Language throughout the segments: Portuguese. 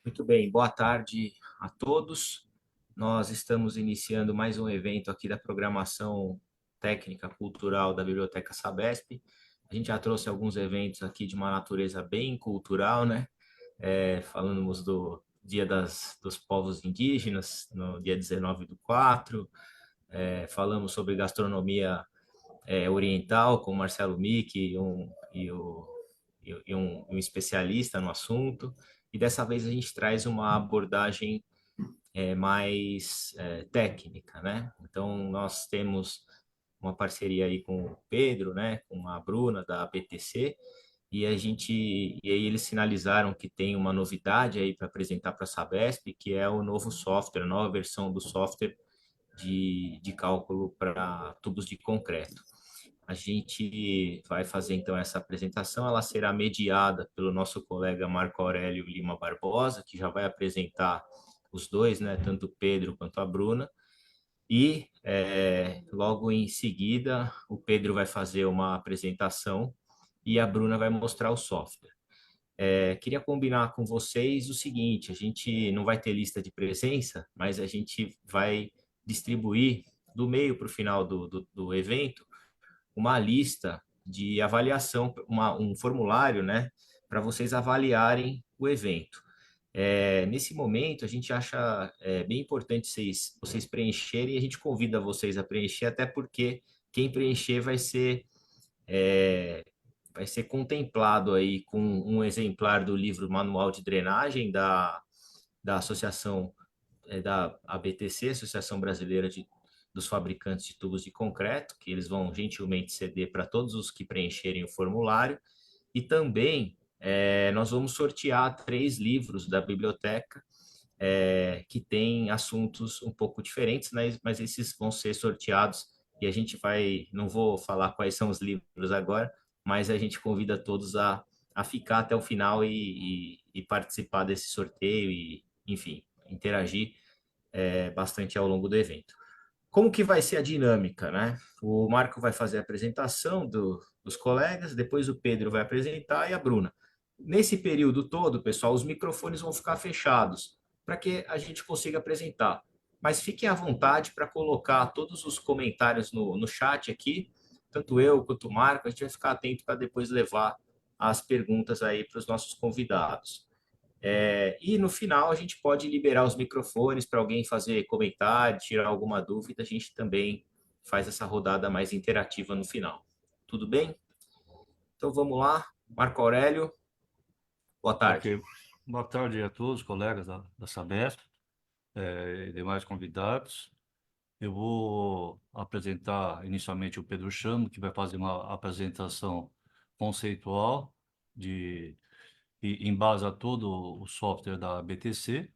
Muito bem, boa tarde a todos. Nós estamos iniciando mais um evento aqui da programação técnica cultural da Biblioteca Sabesp. A gente já trouxe alguns eventos aqui de uma natureza bem cultural, né? Falamos do dos Povos Indígenas, no dia 19 do 4. Falamos sobre gastronomia oriental com Marcelo Mick e um especialista no assunto. E dessa vez a gente traz uma abordagem mais técnica, né? Então nós temos uma parceria aí com o Pedro, né, com a Bruna da BTC, e aí eles sinalizaram que tem uma novidade aí para apresentar para a Sabesp, que é o novo software, a nova versão do software de cálculo para tubos de concreto. A gente vai fazer então essa apresentação, ela será mediada pelo nosso colega Marco Aurélio Lima Barbosa, que já vai apresentar os dois, né, tanto o Pedro quanto a Bruna, e logo em seguida o Pedro vai fazer uma apresentação e a Bruna vai mostrar o software. Queria combinar com vocês o seguinte: a gente não vai ter lista de presença, mas a gente vai distribuir do meio para o final do evento uma lista de avaliação, um formulário, né, para vocês avaliarem o evento. Nesse momento, a gente acha bem importante vocês preencherem e a gente convida vocês a preencher, até porque quem preencher é, vai ser contemplado aí com um exemplar do livro Manual de Drenagem da Associação da ABTC, Associação Brasileira dos Fabricantes de Tubos de Concreto, que eles vão gentilmente ceder para todos os que preencherem o formulário. E também nós vamos sortear 3 livros da biblioteca que têm assuntos um pouco diferentes, né? Mas esses vão ser sorteados e a gente vai, não vou falar quais são os livros agora, mas a gente convida todos a ficar até o final e participar desse sorteio e, enfim, interagir bastante ao longo do evento. Como que vai ser a dinâmica, né? O Marco vai fazer a apresentação dos colegas, depois o Pedro vai apresentar e a Bruna. Nesse período todo, pessoal, os microfones vão ficar fechados para que a gente consiga apresentar. Mas fiquem à vontade para colocar todos os comentários no chat aqui, tanto eu quanto o Marco, a gente vai ficar atento para depois levar as perguntas aí para os nossos convidados. E no final a gente pode liberar os microfones para alguém fazer comentário, tirar alguma dúvida. A gente também faz essa rodada mais interativa no final. Tudo bem? Então vamos lá. Marco Aurélio, boa tarde. Ok. Boa tarde a todos, colegas da Sabesp, e demais convidados. Eu vou apresentar inicialmente o Pedro Chamo, que vai fazer uma apresentação conceitual em base a todo o software da BTC.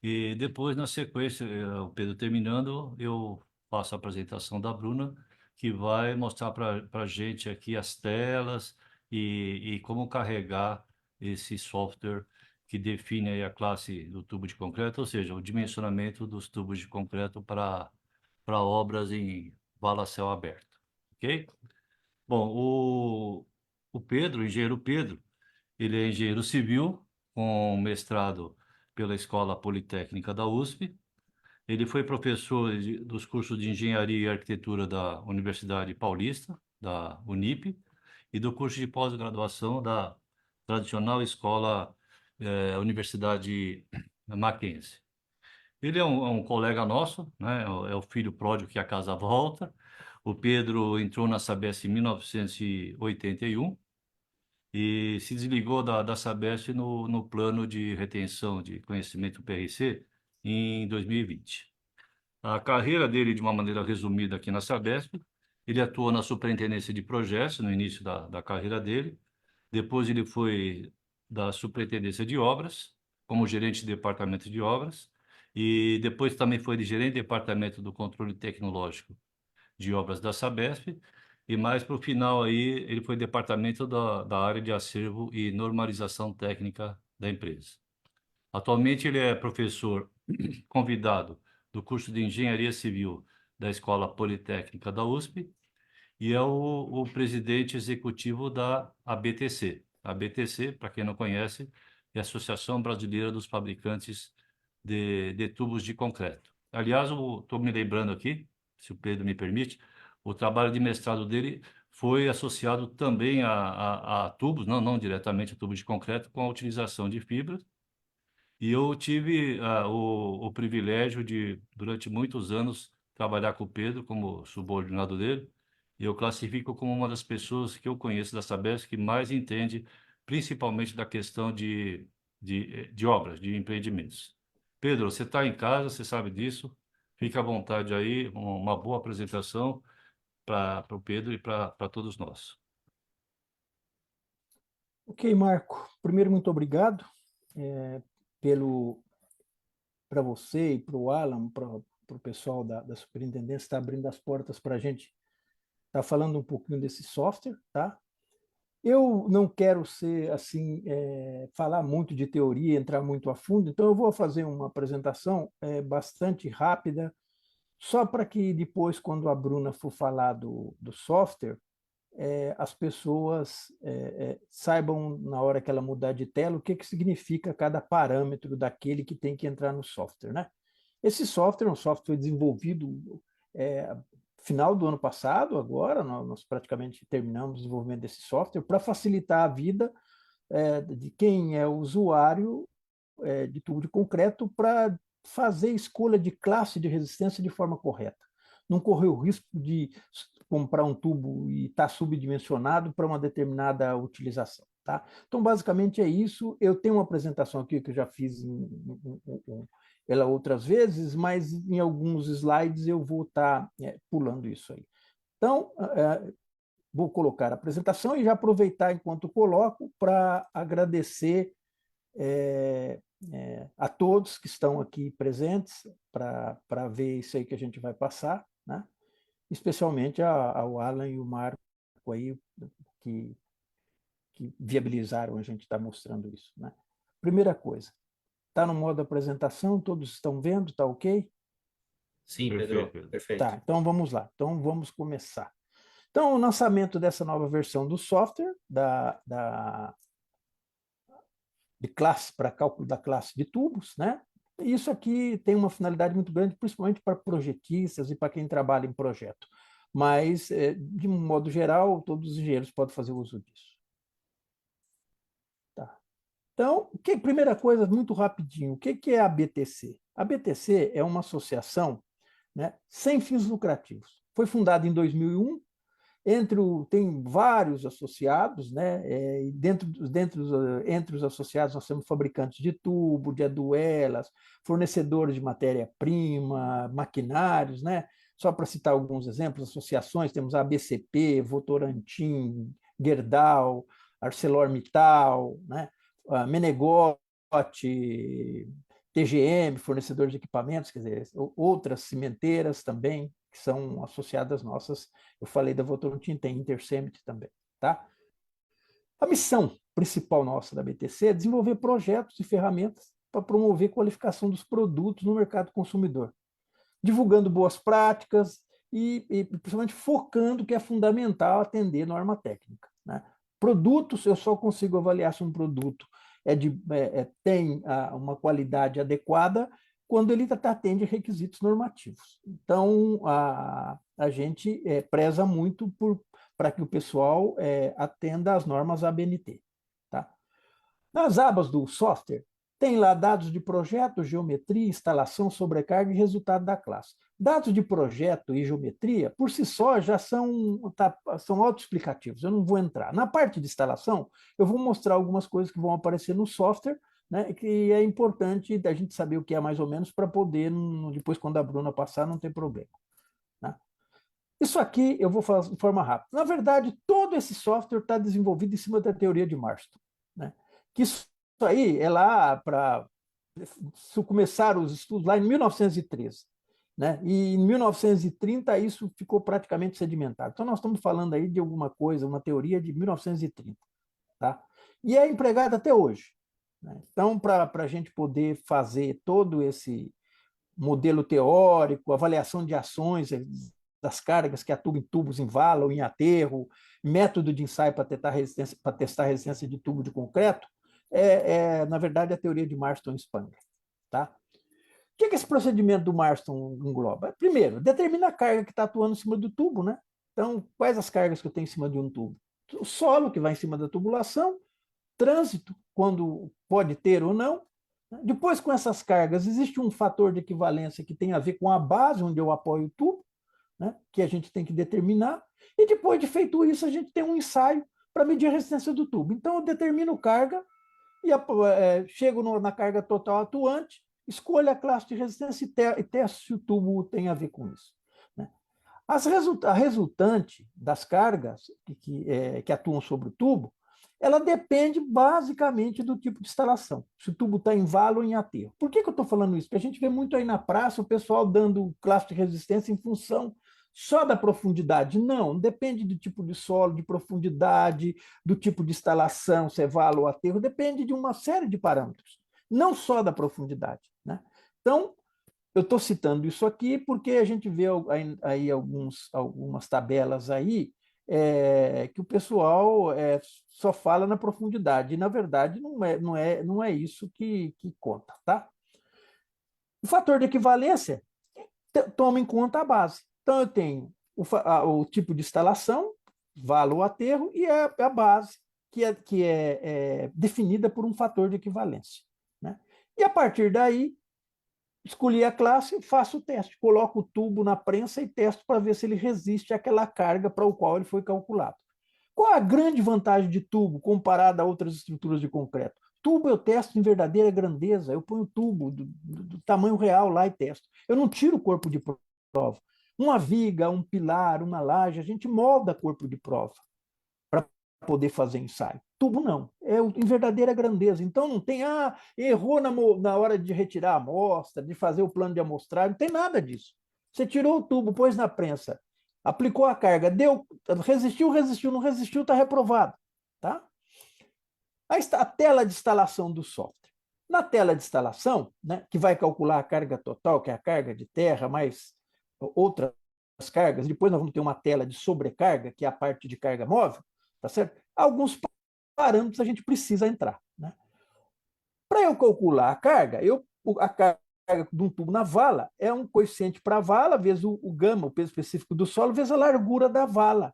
E depois, na sequência, o Pedro terminando, eu faço a apresentação da Bruna, que vai mostrar para a gente aqui as telas e como carregar esse software que define aí a classe do tubo de concreto, ou seja, o dimensionamento dos tubos de concreto para obras em vala a céu aberto, ok? Bom, o Pedro, o engenheiro Pedro, ele é engenheiro civil com mestrado pela Escola Politécnica da USP. Ele foi professor dos cursos de Engenharia e Arquitetura da Universidade Paulista, da Unip, e do curso de pós-graduação da tradicional escola Universidade Mackenzie. Ele é um colega nosso, né? É o filho pródigo que a casa volta. O Pedro entrou na Sabesp em 1981 e se desligou da Sabesp no plano de retenção de conhecimento PRC em 2020. A carreira dele, de uma maneira resumida aqui na Sabesp, ele atuou na superintendência de projetos no início da carreira dele, depois ele foi da superintendência de obras, como gerente de departamento de obras, e depois também foi de gerente de departamento do controle tecnológico de obras da Sabesp, e mais para o final aí ele foi departamento da área de acervo e normalização técnica da empresa. Atualmente ele é professor convidado do curso de Engenharia Civil da Escola Politécnica da USP e é o presidente executivo da ABTC. A ABTC, para quem não conhece, e a Associação Brasileira dos Fabricantes de Tubos de Concreto. Aliás, estou me lembrando aqui, se o Pedro me permite, o trabalho de mestrado dele foi associado também a tubos, não diretamente a tubos de concreto, com a utilização de fibras. E eu tive o privilégio de, durante muitos anos, trabalhar com o Pedro como subordinado dele. E eu classifico como uma das pessoas que eu conheço da Sabesp que mais entende, principalmente da questão de obras, de empreendimentos. Pedro, você está em casa, você sabe disso. Fique à vontade aí, uma boa apresentação para o Pedro e para todos nós. Ok, Marco. Primeiro, muito obrigado para você e para o Alan, para o pessoal da superintendência, está abrindo as portas para a gente estar falando um pouquinho desse software, tá? Eu não quero ser assim, falar muito de teoria, entrar muito a fundo, então eu vou fazer uma apresentação bastante rápida, só para que depois, quando a Bruna for falar do software, as pessoas saibam, na hora que ela mudar de tela, o que, que significa cada parâmetro daquele que tem que entrar no software, né? Esse software é um software desenvolvido final do ano passado, agora, nós praticamente terminamos o desenvolvimento desse software, para facilitar a vida de quem é usuário de tubo de concreto para fazer escolha de classe de resistência de forma correta. Não correr o risco de comprar um tubo e estar subdimensionado para uma determinada utilização. Tá? Então, basicamente é isso. Eu tenho uma apresentação aqui que eu já fiz ela outras vezes, mas em alguns slides eu vou estar pulando isso aí. Então, vou colocar a apresentação e já aproveitar enquanto coloco para agradecer a todos que estão aqui presentes para ver isso aí que a gente vai passar, né? Especialmente ao Alan e o Marco aí, que viabilizaram a gente estar mostrando isso, né? Primeira coisa, está no modo apresentação, todos estão vendo, está ok? Sim, Perfeito, Pedro, perfeito. Tá, então vamos lá, então vamos começar. Então, o lançamento dessa nova versão do software, de classe, para cálculo da classe de tubos, né? Isso aqui tem uma finalidade muito grande, principalmente para projetistas e para quem trabalha em projeto. Mas, de um modo geral, todos os engenheiros podem fazer uso disso. Tá. Então, primeira coisa, muito rapidinho, o que é a BTC? A BTC é uma associação, né, sem fins lucrativos. Foi fundada em 2001, tem vários associados, né? Entre os associados nós temos fabricantes de tubo, de aduelas, fornecedores de matéria-prima, maquinários, né? Só para citar alguns exemplos, associações, temos a ABCP, Votorantim, Gerdau, ArcelorMittal, né? A Menegote, TGM, fornecedores de equipamentos, quer dizer, outras cimenteiras também, que são associadas nossas. Eu falei da Votorantim, tem Intercement também. Tá? A missão principal nossa da BTC é desenvolver projetos e ferramentas para promover a qualificação dos produtos no mercado consumidor, divulgando boas práticas e principalmente focando que é fundamental atender norma técnica. Né? Produtos, eu só consigo avaliar se um produto tem uma qualidade adequada quando ele atende requisitos normativos. Então, a gente preza muito para que o pessoal atenda às normas ABNT. Tá? Nas abas do software, tem lá dados de projeto, geometria, instalação, sobrecarga e resultado da classe. Dados de projeto e geometria, por si só, já são autoexplicativos, eu não vou entrar. Na parte de instalação, eu vou mostrar algumas coisas que vão aparecer no software, né, que é importante a gente saber o que é mais ou menos para poder, depois, quando a Bruna passar, não ter problema. Né? Isso aqui eu vou falar de forma rápida. Na verdade, todo esse software está desenvolvido em cima da teoria de Marston. Né? Que isso aí é lá para começaram os estudos lá em 1913. Né? E em 1930 isso ficou praticamente sedimentado. Então nós estamos falando aí de alguma coisa, uma teoria de 1930. Tá? E é empregada até hoje. Né? Então, para a gente poder fazer todo esse modelo teórico, avaliação de ações das cargas que atuam em tubos em vala ou em aterro, método de ensaio para testar a resistência de tubo de concreto, na verdade, a teoria de Marston-Spangler. Tá? O que esse procedimento do Marston engloba? Primeiro, determina a carga que está atuando em cima do tubo, né? Então, quais as cargas que eu tenho em cima de um tubo? O solo, que vai em cima da tubulação, trânsito, quando pode ter ou não. Depois, com essas cargas, existe um fator de equivalência que tem a ver com a base onde eu apoio o tubo, né? Que a gente tem que determinar. E depois de feito isso, a gente tem um ensaio para medir a resistência do tubo. Então, eu determino carga e chego na carga total atuante, escolho a classe de resistência e testo se o tubo tem a ver com isso. Né? A resultante das cargas que atuam sobre o tubo, ela depende basicamente do tipo de instalação, se o tubo está em valo ou em aterro. Por que eu estou falando isso? Porque a gente vê muito aí na praça o pessoal dando classe de resistência em função só da profundidade. Não, depende do tipo de solo, de profundidade, do tipo de instalação, se é valo ou aterro, depende de uma série de parâmetros, não só da profundidade. Né? Então, eu estou citando isso aqui porque a gente vê aí algumas tabelas aí que o pessoal só fala na profundidade, e, na verdade, não é isso que conta. Tá? O fator de equivalência toma em conta a base. Então, eu tenho o tipo de instalação, valo ou aterro, e a base, que é definida por um fator de equivalência. Né? E, a partir daí, escolhi a classe, faço o teste, coloco o tubo na prensa e testo para ver se ele resiste àquela carga para o qual ele foi calculado. Qual a grande vantagem de tubo comparada a outras estruturas de concreto? Tubo eu testo em verdadeira grandeza, eu ponho o tubo do tamanho real lá e testo. Eu não tiro o corpo de prova. Uma viga, um pilar, uma laje, a gente molda corpo de prova para poder fazer ensaio. Tubo não, em verdadeira grandeza. Então não tem, errou na hora de retirar a amostra, de fazer o plano de amostragem, não tem nada disso. Você tirou o tubo, pôs na prensa, aplicou a carga, resistiu, não resistiu, está reprovado. Tá? Aí está a tela de instalação do software. Na tela de instalação, né, que vai calcular a carga total, que é a carga de terra, mais outras cargas, depois nós vamos ter uma tela de sobrecarga, que é a parte de carga móvel, tá certo? Alguns parâmetros a gente precisa entrar. Né? Para eu calcular a carga, a carga de um tubo na vala é um coeficiente para a vala, vezes o gama, o peso específico do solo, vezes a largura da vala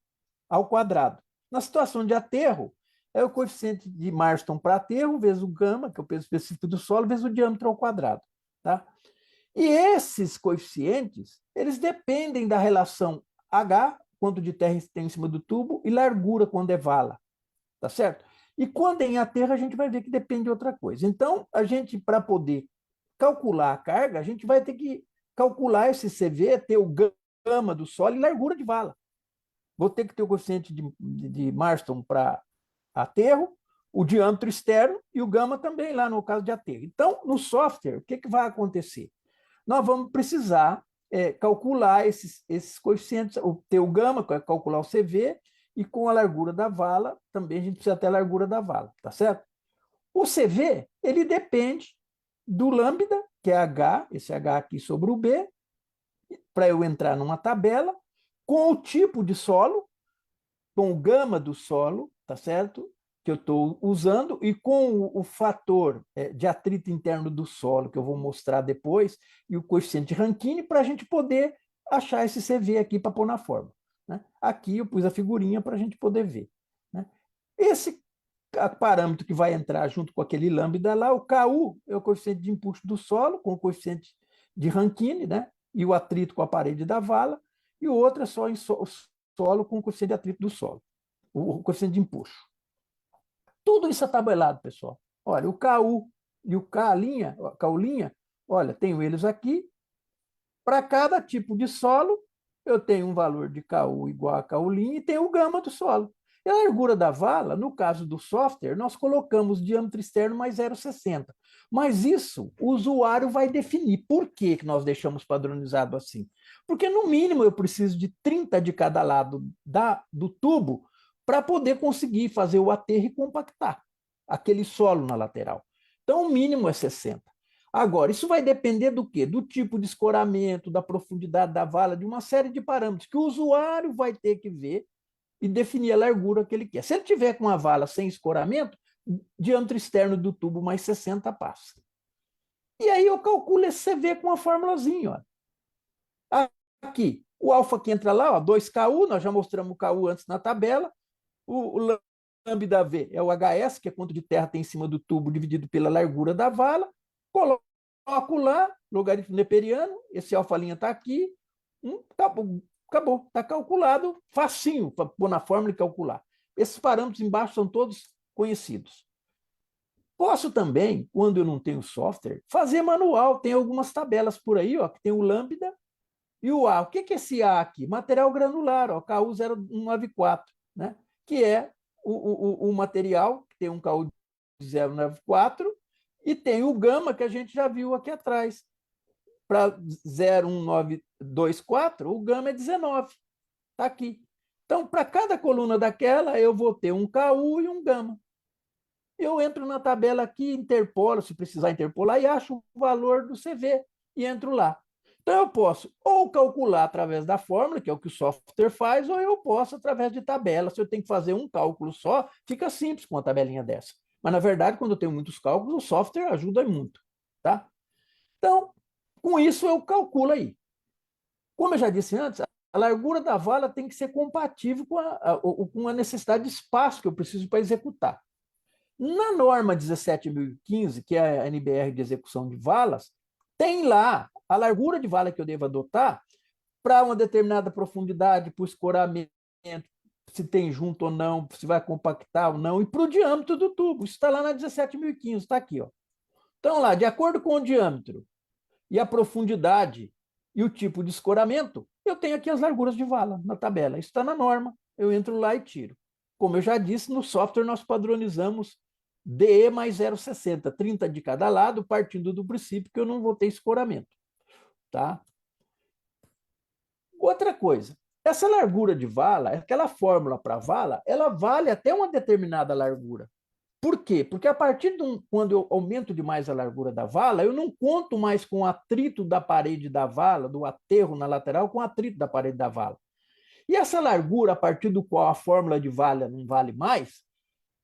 ao quadrado. Na situação de aterro, é o coeficiente de Marston para aterro, vezes o gama, que é o peso específico do solo, vezes o diâmetro ao quadrado. Tá? E esses coeficientes, eles dependem da relação H, quanto de terra tem em cima do tubo, e largura, quando é vala. Tá certo? E quando é em aterro, a gente vai ver que depende de outra coisa. Então, a gente, para poder calcular a carga, a gente vai ter que calcular esse CV, ter o gama do solo e largura de vala. Vou ter que ter o coeficiente de Marston para aterro, o diâmetro externo e o gama também, lá no caso de aterro. Então, no software, o que vai acontecer? Nós vamos precisar calcular esses coeficientes, ter o gama, calcular o CV, e com a largura da vala, também a gente precisa ter a largura da vala, tá certo? O CV, ele depende do lambda, que é H, esse H aqui sobre o B, para eu entrar numa tabela, com o tipo de solo, com o gama do solo, tá certo? Que eu estou usando, e com o fator de atrito interno do solo, que eu vou mostrar depois, e o coeficiente de Rankine, para a gente poder achar esse CV aqui para pôr na forma. Né? Aqui eu pus a figurinha para a gente poder ver. Né? Esse parâmetro que vai entrar junto com aquele lambda lá, o KU é o coeficiente de impulso do solo, com o coeficiente de Rankine, né? E o atrito com a parede da vala, e o outro é só em solo com o coeficiente de atrito do solo, o coeficiente de impulso. Tudo isso é tabelado, pessoal. Olha, o KU e o KU', olha, tenho eles aqui. Para cada tipo de solo, eu tenho um valor de KU igual a KU' e tenho o gama do solo. E a largura da vala, no caso do software, nós colocamos diâmetro externo mais 0,60. Mas isso o usuário vai definir. Por que nós deixamos padronizado assim? Porque, no mínimo, eu preciso de 30 de cada lado do tubo para poder conseguir fazer o aterro e compactar aquele solo na lateral. Então, o mínimo é 60. Agora, isso vai depender do quê? Do tipo de escoramento, da profundidade da vala, de uma série de parâmetros que o usuário vai ter que ver e definir a largura que ele quer. Se ele tiver com a vala sem escoramento, diâmetro externo do tubo mais 60 passos. E aí eu calculo esse CV com uma formulazinha. Ó. Aqui, o alfa que entra lá, ó, 2KU, nós já mostramos o KU antes na tabela. O lambda V é o HS, que é quanto de terra tem em cima do tubo dividido pela largura da vala. Coloco lá, logaritmo neperiano, esse alfa' está aqui. Acabou, está calculado, facinho para pôr na fórmula e calcular. Esses parâmetros embaixo são todos conhecidos. Posso também, quando eu não tenho software, fazer manual. Tem algumas tabelas por aí, ó, que tem o lambda e o A. O que é esse A aqui? Material granular, ó, KU0194, né? Que é o material que tem um KU de 094 e tem o gama que a gente já viu aqui atrás. Para 01924, o gama é 19. Está aqui. Então, para cada coluna daquela, eu vou ter um KU e um gama. Eu entro na tabela aqui, interpolo, se precisar interpolar, e acho o valor do CV e entro lá. Então, eu posso ou calcular através da fórmula, que é o que o software faz, ou eu posso através de tabela. Se eu tenho que fazer um cálculo só, fica simples com uma tabelinha dessa. Mas, na verdade, quando eu tenho muitos cálculos, o software ajuda muito. Tá? Então, com isso, eu calculo aí. Como eu já disse antes, a largura da vala tem que ser compatível com a necessidade de espaço que eu preciso para executar. Na norma 17.015, que é a NBR de execução de valas, tem lá a largura de vala que eu devo adotar para uma determinada profundidade, para o escoramento, se tem junto ou não, se vai compactar ou não, e para o diâmetro do tubo. Isso está lá na 17.015, está aqui. Ó. Então, lá, de acordo com o diâmetro e a profundidade e o tipo de escoramento, eu tenho aqui as larguras de vala na tabela. Isso está na norma, eu entro lá e tiro. Como eu já disse, no software nós padronizamos DE mais 0,60, 30 de cada lado, partindo do princípio que eu não vou ter escoramento. Tá? Outra coisa, essa largura de vala, aquela fórmula para vala, ela vale até uma determinada largura. Por quê? Porque a partir quando eu aumento demais a largura da vala, eu não conto mais com o atrito da parede da vala, do aterro na lateral, com o atrito da parede da vala. E essa largura, a partir do qual a fórmula de vala não vale mais,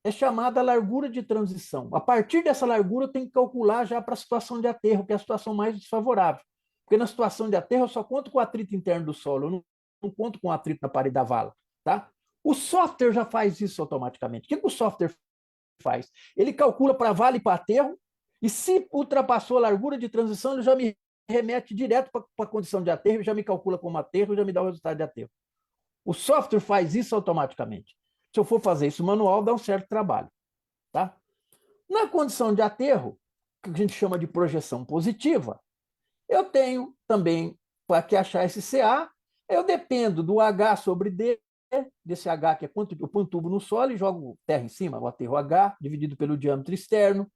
é chamada largura de transição. A partir dessa largura, eu tenho que calcular já para a situação de aterro, que é a situação mais desfavorável. Porque na situação de aterro, eu só conto com o atrito interno do solo, eu não conto com o atrito na parede da vala. Tá? O software já faz isso automaticamente. O que o software faz? Ele calcula para vala e para aterro, e se ultrapassou a largura de transição, ele já me remete direto para a condição de aterro, já me calcula como aterro, já me dá o resultado de aterro. O software faz isso automaticamente. Se eu for fazer isso manual, dá um certo trabalho. Tá? Na condição de aterro, que a gente chama de projeção positiva, eu tenho também, para que achar esse CA, eu dependo do H sobre D, desse H que é quanto eu ponho tubo no solo e jogo terra em cima, o aterro H, dividido pelo diâmetro externo.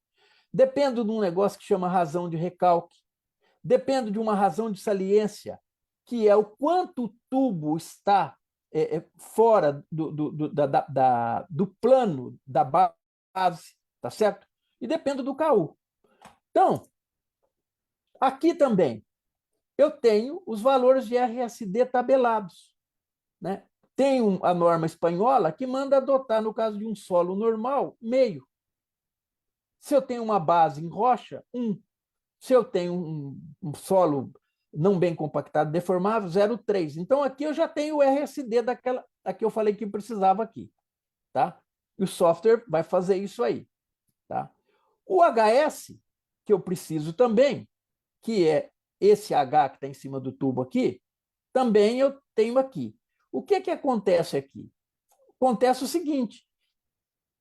Dependo de um negócio que chama razão de recalque. Dependo de uma razão de saliência, que é o quanto o tubo está fora do plano da base, tá certo? E dependo do KU. Então, aqui também, eu tenho os valores de RSD tabelados. Né? Tem a norma espanhola que manda adotar, no caso de um solo normal, meio. Se eu tenho uma base em rocha, 1. Se eu tenho um solo não bem compactado, deformável, 0,3. Então, aqui eu já tenho o RSD daquela que eu falei que precisava aqui. Tá? E o software vai fazer isso aí. Tá? O HS, que eu preciso também, que é esse H que está em cima do tubo aqui, também eu tenho aqui. O que acontece aqui? Acontece o seguinte,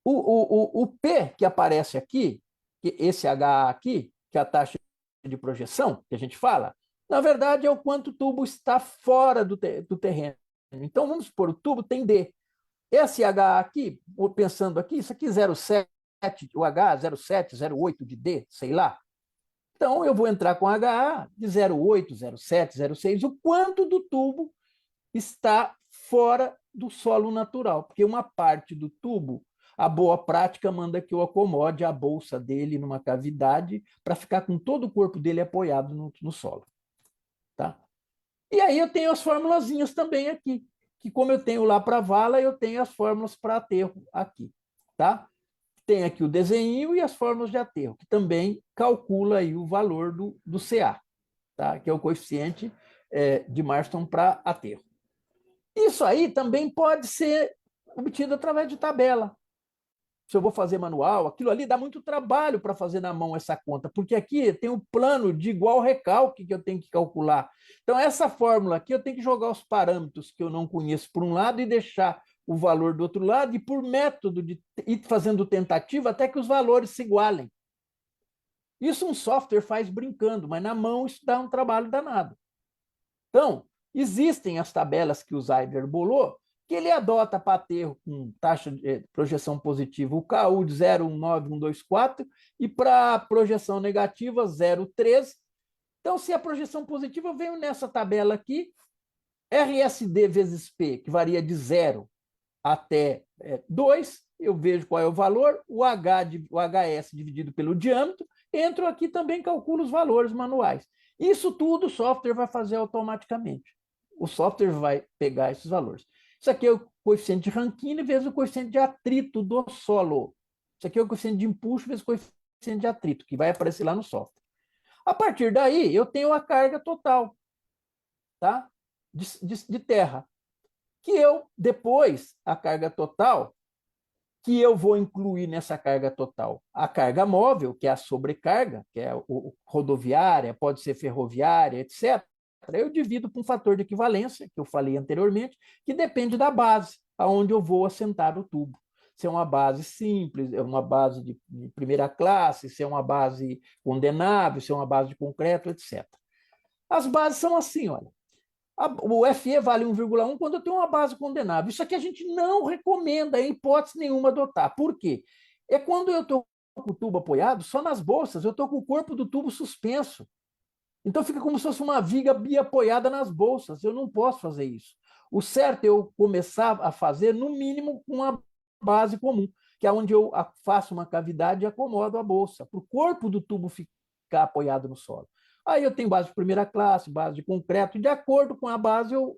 o P que aparece aqui, esse H aqui, que é a taxa de projeção, que a gente fala, na verdade é o quanto o tubo está fora do terreno. Então, vamos supor, o tubo tem D. Esse H aqui, pensando aqui, isso aqui 0,7, o H 0,7, 0,8 de D, sei lá. Então, eu vou entrar com HA de 0,8, 0,7, 0,6, o quanto do tubo está fora do solo natural, porque uma parte do tubo, a boa prática manda que eu acomode a bolsa dele numa cavidade para ficar com todo o corpo dele apoiado no solo. Tá? E aí eu tenho as formulazinhas também aqui, que como eu tenho lá para vala, eu tenho as fórmulas para aterro aqui. Tá? tem aqui o desenho e as fórmulas de aterro, que também calcula aí o valor do CA, tá? Que é o coeficiente de Marston para aterro. Isso aí também pode ser obtido através de tabela. Se eu vou fazer manual, aquilo ali dá muito trabalho para fazer na mão essa conta, porque aqui tem um plano de igual recalque que eu tenho que calcular. Então, essa fórmula aqui, eu tenho que jogar os parâmetros que eu não conheço por um lado e deixar o valor do outro lado, e por método de ir fazendo tentativa até que os valores se igualem. Isso um software faz brincando, mas na mão isso dá um trabalho danado. Então, existem as tabelas que o Zeidler bolou, que ele adota para aterro com taxa de projeção positiva o KU de 0,19124 e para projeção negativa 0,13. Então, se a projeção positiva, eu venho nessa tabela aqui, RSD vezes P, que varia de 0 até 2, eu vejo qual é o valor, o HS dividido pelo diâmetro, entro aqui também calculo os valores manuais. Isso tudo o software vai fazer automaticamente. O software vai pegar esses valores. Isso aqui é o coeficiente de Rankine vezes o coeficiente de atrito do solo. Isso aqui é o coeficiente de empuxo vezes o coeficiente de atrito, que vai aparecer lá no software. A partir daí, eu tenho a carga total, tá? de terra. Que eu, depois, a carga total, que eu vou incluir nessa carga total a carga móvel, que é a sobrecarga, que é rodoviária, pode ser ferroviária, etc. Eu divido por um fator de equivalência, que eu falei anteriormente, que depende da base, aonde eu vou assentar o tubo. Se é uma base simples, é uma base de primeira classe, se é uma base condenável, se é uma base de concreto, etc. As bases são assim, olha. O FE vale 1,1 quando eu tenho uma base condenável. Isso aqui a gente não recomenda, em hipótese nenhuma, adotar. Por quê? É quando eu estou com o tubo apoiado, só nas bolsas, eu estou com o corpo do tubo suspenso. Então fica como se fosse uma viga biapoiada nas bolsas. Eu não posso fazer isso. O certo é eu começar a fazer, no mínimo, com uma base comum, que é onde eu faço uma cavidade e acomodo a bolsa, para o corpo do tubo ficar apoiado no solo. Aí eu tenho base de primeira classe, base de concreto, e de acordo com a base eu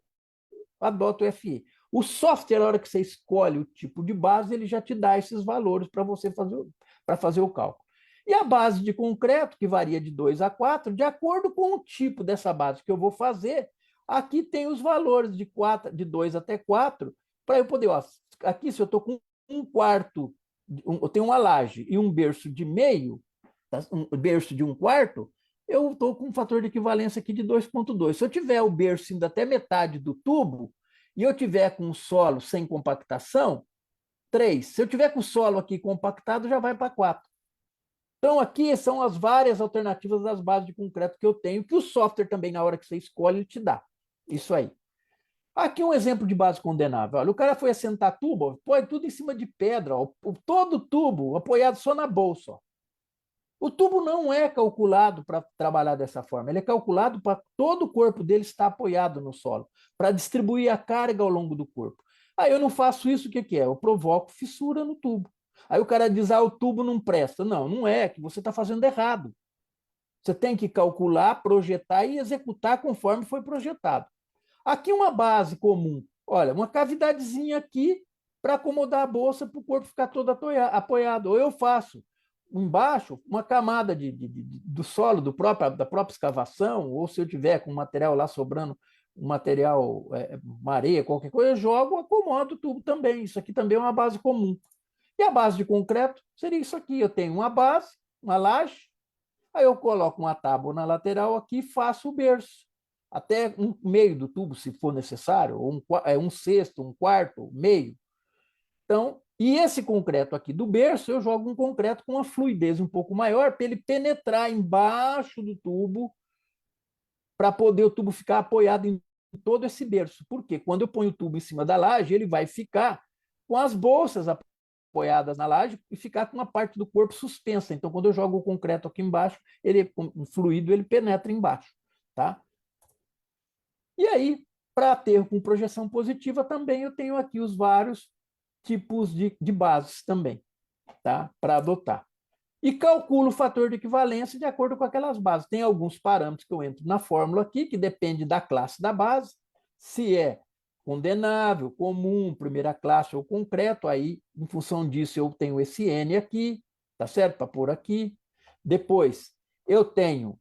adoto o FE. O software, na hora que você escolhe o tipo de base, ele já te dá esses valores para você fazer o cálculo. E a base de concreto, que varia de 2 a 4, de acordo com o tipo dessa base que eu vou fazer, aqui tem os valores de 2 até 4, para eu poder... aqui, se eu estou com um quarto, eu tenho uma laje e um berço de meio, um berço de um quarto, eu estou com um fator de equivalência aqui de 2,2. Se eu tiver o berço indo até metade do tubo e eu tiver com o solo sem compactação, 3. Se eu tiver com o solo aqui compactado, já vai para 4. Então, aqui são as várias alternativas das bases de concreto que eu tenho, que o software também, na hora que você escolhe, ele te dá. Isso aí. Aqui um exemplo de base condenável. Olha, o cara foi assentar tubo, põe tudo em cima de pedra, ó, todo tubo apoiado só na bolsa. Ó. O tubo não é calculado para trabalhar dessa forma, ele é calculado para todo o corpo dele estar apoiado no solo, para distribuir a carga ao longo do corpo. Aí eu não faço isso, o que é? Eu provoco fissura no tubo. Aí o cara diz, o tubo não presta. Não, não é, que você está fazendo errado. Você tem que calcular, projetar e executar conforme foi projetado. Aqui uma base comum, olha, uma cavidadezinha aqui para acomodar a bolsa para o corpo ficar todo apoiado. Ou eu faço embaixo uma camada do solo da própria escavação, ou se eu tiver com material lá sobrando, um material, uma areia, qualquer coisa, eu jogo, acomodo o tubo também. Isso aqui também é uma base comum. E a base de concreto seria isso aqui. Eu tenho uma base, uma laje, aí eu coloco uma tábua na lateral aqui e faço o berço. Até um meio do tubo, se for necessário, ou um sexto, um quarto, meio. Então, e esse concreto aqui do berço, eu jogo um concreto com uma fluidez um pouco maior para ele penetrar embaixo do tubo, para poder o tubo ficar apoiado em todo esse berço. Por quê? Quando eu ponho o tubo em cima da laje, ele vai ficar com as bolsas apoiadas na laje e ficar com uma parte do corpo suspensa. Então, quando eu jogo o concreto aqui embaixo, o fluido ele penetra embaixo. Tá? E aí, para aterro com projeção positiva, também eu tenho aqui os vários tipos de bases também, tá? Para adotar. E calculo o fator de equivalência de acordo com aquelas bases. Tem alguns parâmetros que eu entro na fórmula aqui, que depende da classe da base, se é condenável, comum, primeira classe ou concreto, aí, em função disso, eu tenho esse N aqui, tá certo? Para pôr aqui. Depois, eu tenho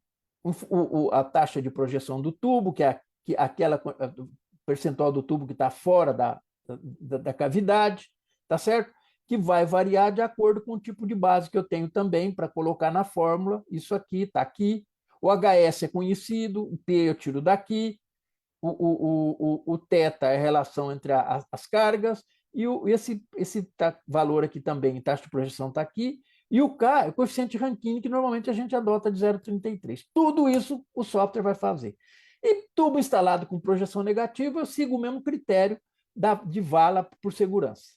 a taxa de projeção do tubo, que é aquela percentual do tubo que está fora da cavidade, tá certo? Que vai variar de acordo com o tipo de base que eu tenho também para colocar na fórmula. Isso aqui está aqui. O HS é conhecido, o P eu tiro daqui, o θ é a relação entre as cargas, e esse valor aqui também, taxa de projeção está aqui, e o K é o coeficiente Rankine, que normalmente a gente adota de 0,33. Tudo isso o software vai fazer. E tubo instalado com projeção negativa, eu sigo o mesmo critério de vala por segurança.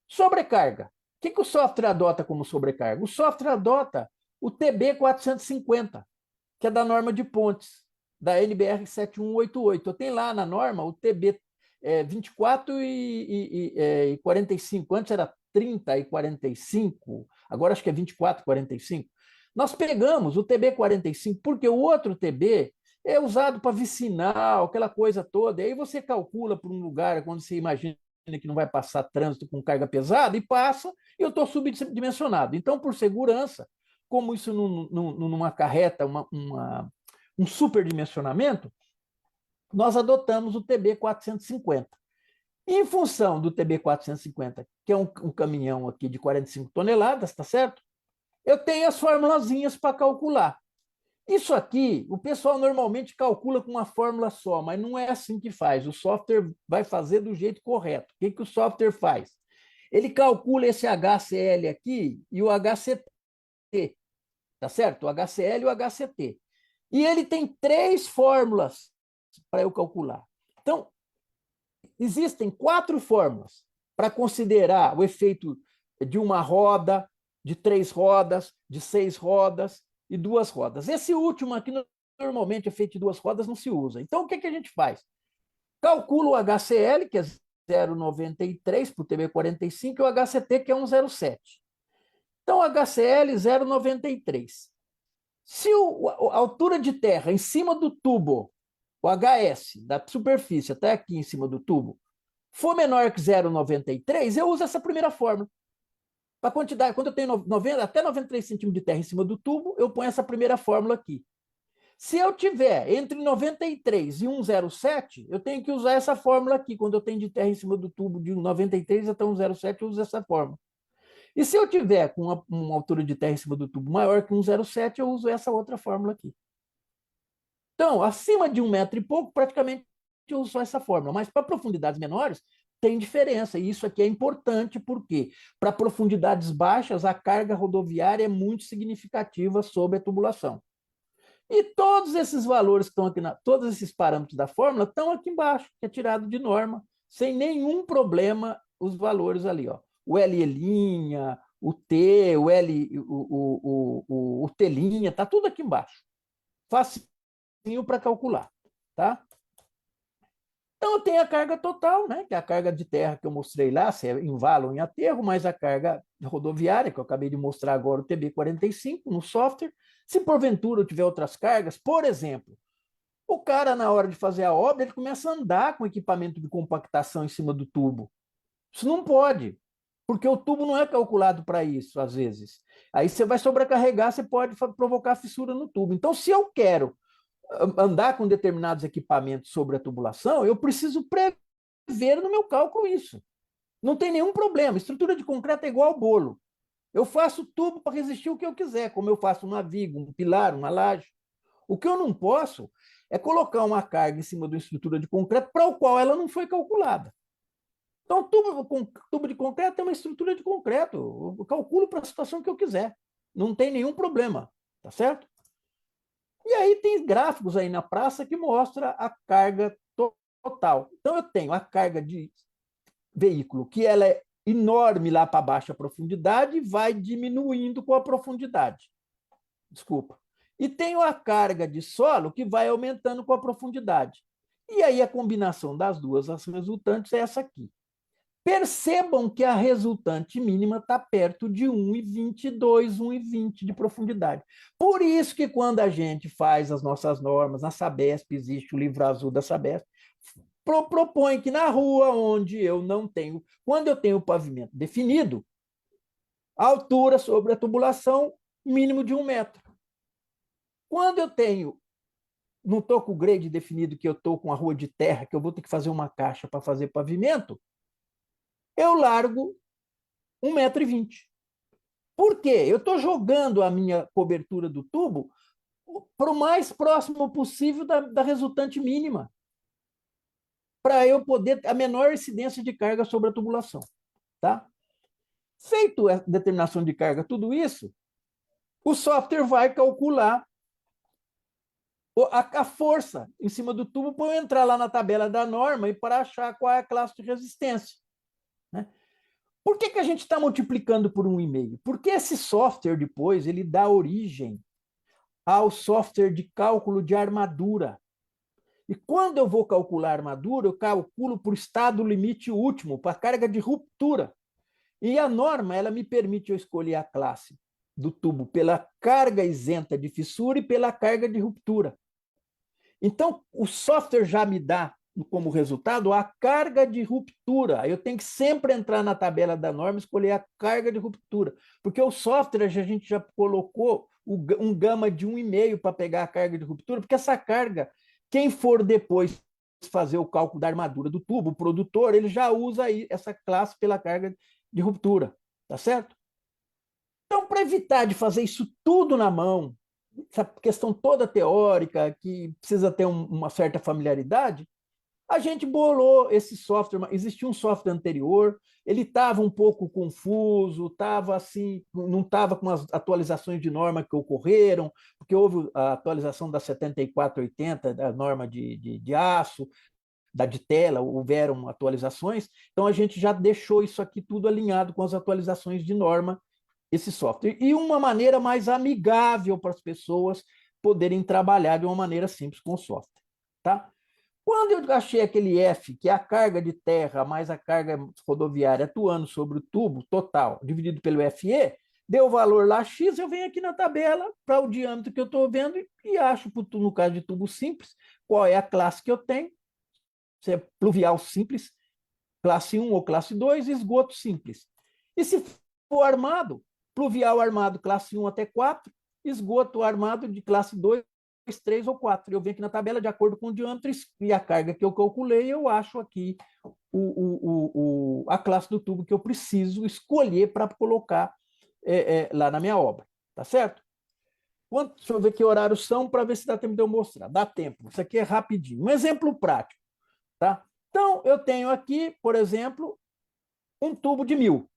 Sobrecarga. O que o software adota como sobrecarga? O software adota o TB 450, que é da norma de pontes, da NBR 7188. Eu tenho lá na norma o TB 24 e 45. Antes era 30 e 45, agora acho que é 24 e 45. Nós pegamos o TB 45, porque o outro TB é usado para vicinal, aquela coisa toda. E aí você calcula por um lugar, quando você imagina que não vai passar trânsito com carga pesada, e passa, e eu estou subdimensionado. Então, por segurança, como isso não acarreta um superdimensionamento, nós adotamos o TB 450. E em função do TB 450, que é um caminhão aqui de 45 toneladas, tá certo? Eu tenho as formulazinhas para calcular. Isso aqui, o pessoal normalmente calcula com uma fórmula só, mas não é assim que faz. O software vai fazer do jeito correto. O que o software faz? Ele calcula esse HCl aqui e o HCT, tá certo? O HCl e o HCT. E ele tem 3 fórmulas para eu calcular. Então, existem 4 fórmulas para considerar o efeito de uma roda, de 3 rodas, de 6 rodas e 2 rodas. Esse último aqui, normalmente, efeito de 2 rodas, não se usa. Então, o que a gente faz? Calcula o HCl, que é 0,93 para o TB45, e o HCT, que é 1,07. Então, o HCl, 0,93. Se a altura de terra em cima do tubo, o HS da superfície até aqui em cima do tubo, for menor que 0,93, eu uso essa primeira fórmula. Para a quantidade, quando eu tenho até 93 centímetros de terra em cima do tubo, eu ponho essa primeira fórmula aqui. Se eu tiver entre 93 e 1,07, eu tenho que usar essa fórmula aqui. Quando eu tenho de terra em cima do tubo de 93 até 1,07, eu uso essa fórmula. E se eu tiver com uma altura de terra em cima do tubo maior que 1,07, eu uso essa outra fórmula aqui. Então, acima de 1 metro e pouco, praticamente eu uso só essa fórmula. Mas para profundidades menores, tem diferença. E isso aqui é importante porque, para profundidades baixas, a carga rodoviária é muito significativa sobre a tubulação. E todos esses valores que estão aqui, todos esses parâmetros da fórmula estão aqui embaixo, que é tirado de norma, sem nenhum problema, os valores ali, ó. O L', o T, o L, o T', está tudo aqui embaixo. Facinho para calcular, tá? Então, eu tenho a carga total, né, que é a carga de terra que eu mostrei lá, se é em vala ou em aterro, mais a carga rodoviária, que eu acabei de mostrar agora, o TB45, no software. Se porventura eu tiver outras cargas, por exemplo, o cara, na hora de fazer a obra, ele começa a andar com equipamento de compactação em cima do tubo. Isso não pode, porque o tubo não é calculado para isso, às vezes. Aí você vai sobrecarregar, você pode provocar fissura no tubo. Então, se eu quero andar com determinados equipamentos sobre a tubulação, eu preciso prever no meu cálculo isso. Não tem nenhum problema. Estrutura de concreto é igual ao bolo. Eu faço tubo para resistir o que eu quiser, como eu faço uma viga, um pilar, uma laje. O que eu não posso é colocar uma carga em cima de uma estrutura de concreto para o qual ela não foi calculada. Então, tubo de concreto é uma estrutura de concreto. Eu calculo para a situação que eu quiser. Não tem nenhum problema, tá certo? E aí tem gráficos aí na praça que mostra a carga total. Então, eu tenho a carga de veículo, que ela é enorme lá para baixa profundidade e vai diminuindo com a profundidade. Desculpa. E tenho a carga de solo que vai aumentando com a profundidade. E aí a combinação das duas, as resultantes, é essa aqui. Percebam que a resultante mínima está perto de 1,22, 1,20 de profundidade. Por isso que quando a gente faz as nossas normas, na Sabesp existe o livro azul da Sabesp, propõe que na rua onde eu não tenho, quando eu tenho o pavimento definido, a altura sobre a tubulação mínimo de 1 metro. Quando eu tenho, não estou com o grade definido, que eu estou com a rua de terra, que eu vou ter que fazer uma caixa para fazer pavimento, eu largo 1,20 m. Por quê? Eu estou jogando a minha cobertura do tubo para o mais próximo possível da resultante mínima, para eu poder ter a menor incidência de carga sobre a tubulação. Tá? Feito a determinação de carga, tudo isso, o software vai calcular a força em cima do tubo para eu entrar lá na tabela da norma e para achar qual é a classe de resistência. Né? Por que a gente está multiplicando por 1,5? Porque esse software depois ele dá origem ao software de cálculo de armadura. E quando eu vou calcular a armadura, eu calculo por estado limite último, para carga de ruptura. E a norma ela me permite eu escolher a classe do tubo pela carga isenta de fissura e pela carga de ruptura. Então, o software já me dá como resultado a carga de ruptura. Eu tenho que sempre entrar na tabela da norma e escolher a carga de ruptura, porque o software a gente já colocou um gama de 1,5 para pegar a carga de ruptura, porque essa carga, quem for depois fazer o cálculo da armadura do tubo, o produtor, ele já usa aí essa classe pela carga de ruptura, tá certo? Então, para evitar de fazer isso tudo na mão, essa questão toda teórica, que precisa ter uma certa familiaridade, a gente bolou esse software. Existia um software anterior, ele estava um pouco confuso, estava assim, não estava com as atualizações de norma que ocorreram, porque houve a atualização da 7480, da norma de aço, da de tela, houveram atualizações, então a gente já deixou isso aqui tudo alinhado com as atualizações de norma, esse software. E uma maneira mais amigável para as pessoas poderem trabalhar de uma maneira simples com o software. Tá? Quando eu achei aquele F, que é a carga de terra mais a carga rodoviária atuando sobre o tubo total, dividido pelo FE, deu o valor lá X, eu venho aqui na tabela para o diâmetro que eu estou vendo e acho, no caso de tubo simples, qual é a classe que eu tenho, se é pluvial simples, classe 1 ou classe 2, esgoto simples. E se for armado, pluvial armado classe 1 até 4, esgoto armado de classe 2, 3 ou 4. Eu venho aqui na tabela de acordo com o diâmetro e a carga que eu calculei, eu acho aqui a classe do tubo que eu preciso escolher para colocar lá na minha obra. Tá certo? Deixa eu ver que horários são para ver se dá tempo de eu mostrar. Dá tempo. Isso aqui é rapidinho. Um exemplo prático. Tá? Então, eu tenho aqui, por exemplo, um tubo de 1.000.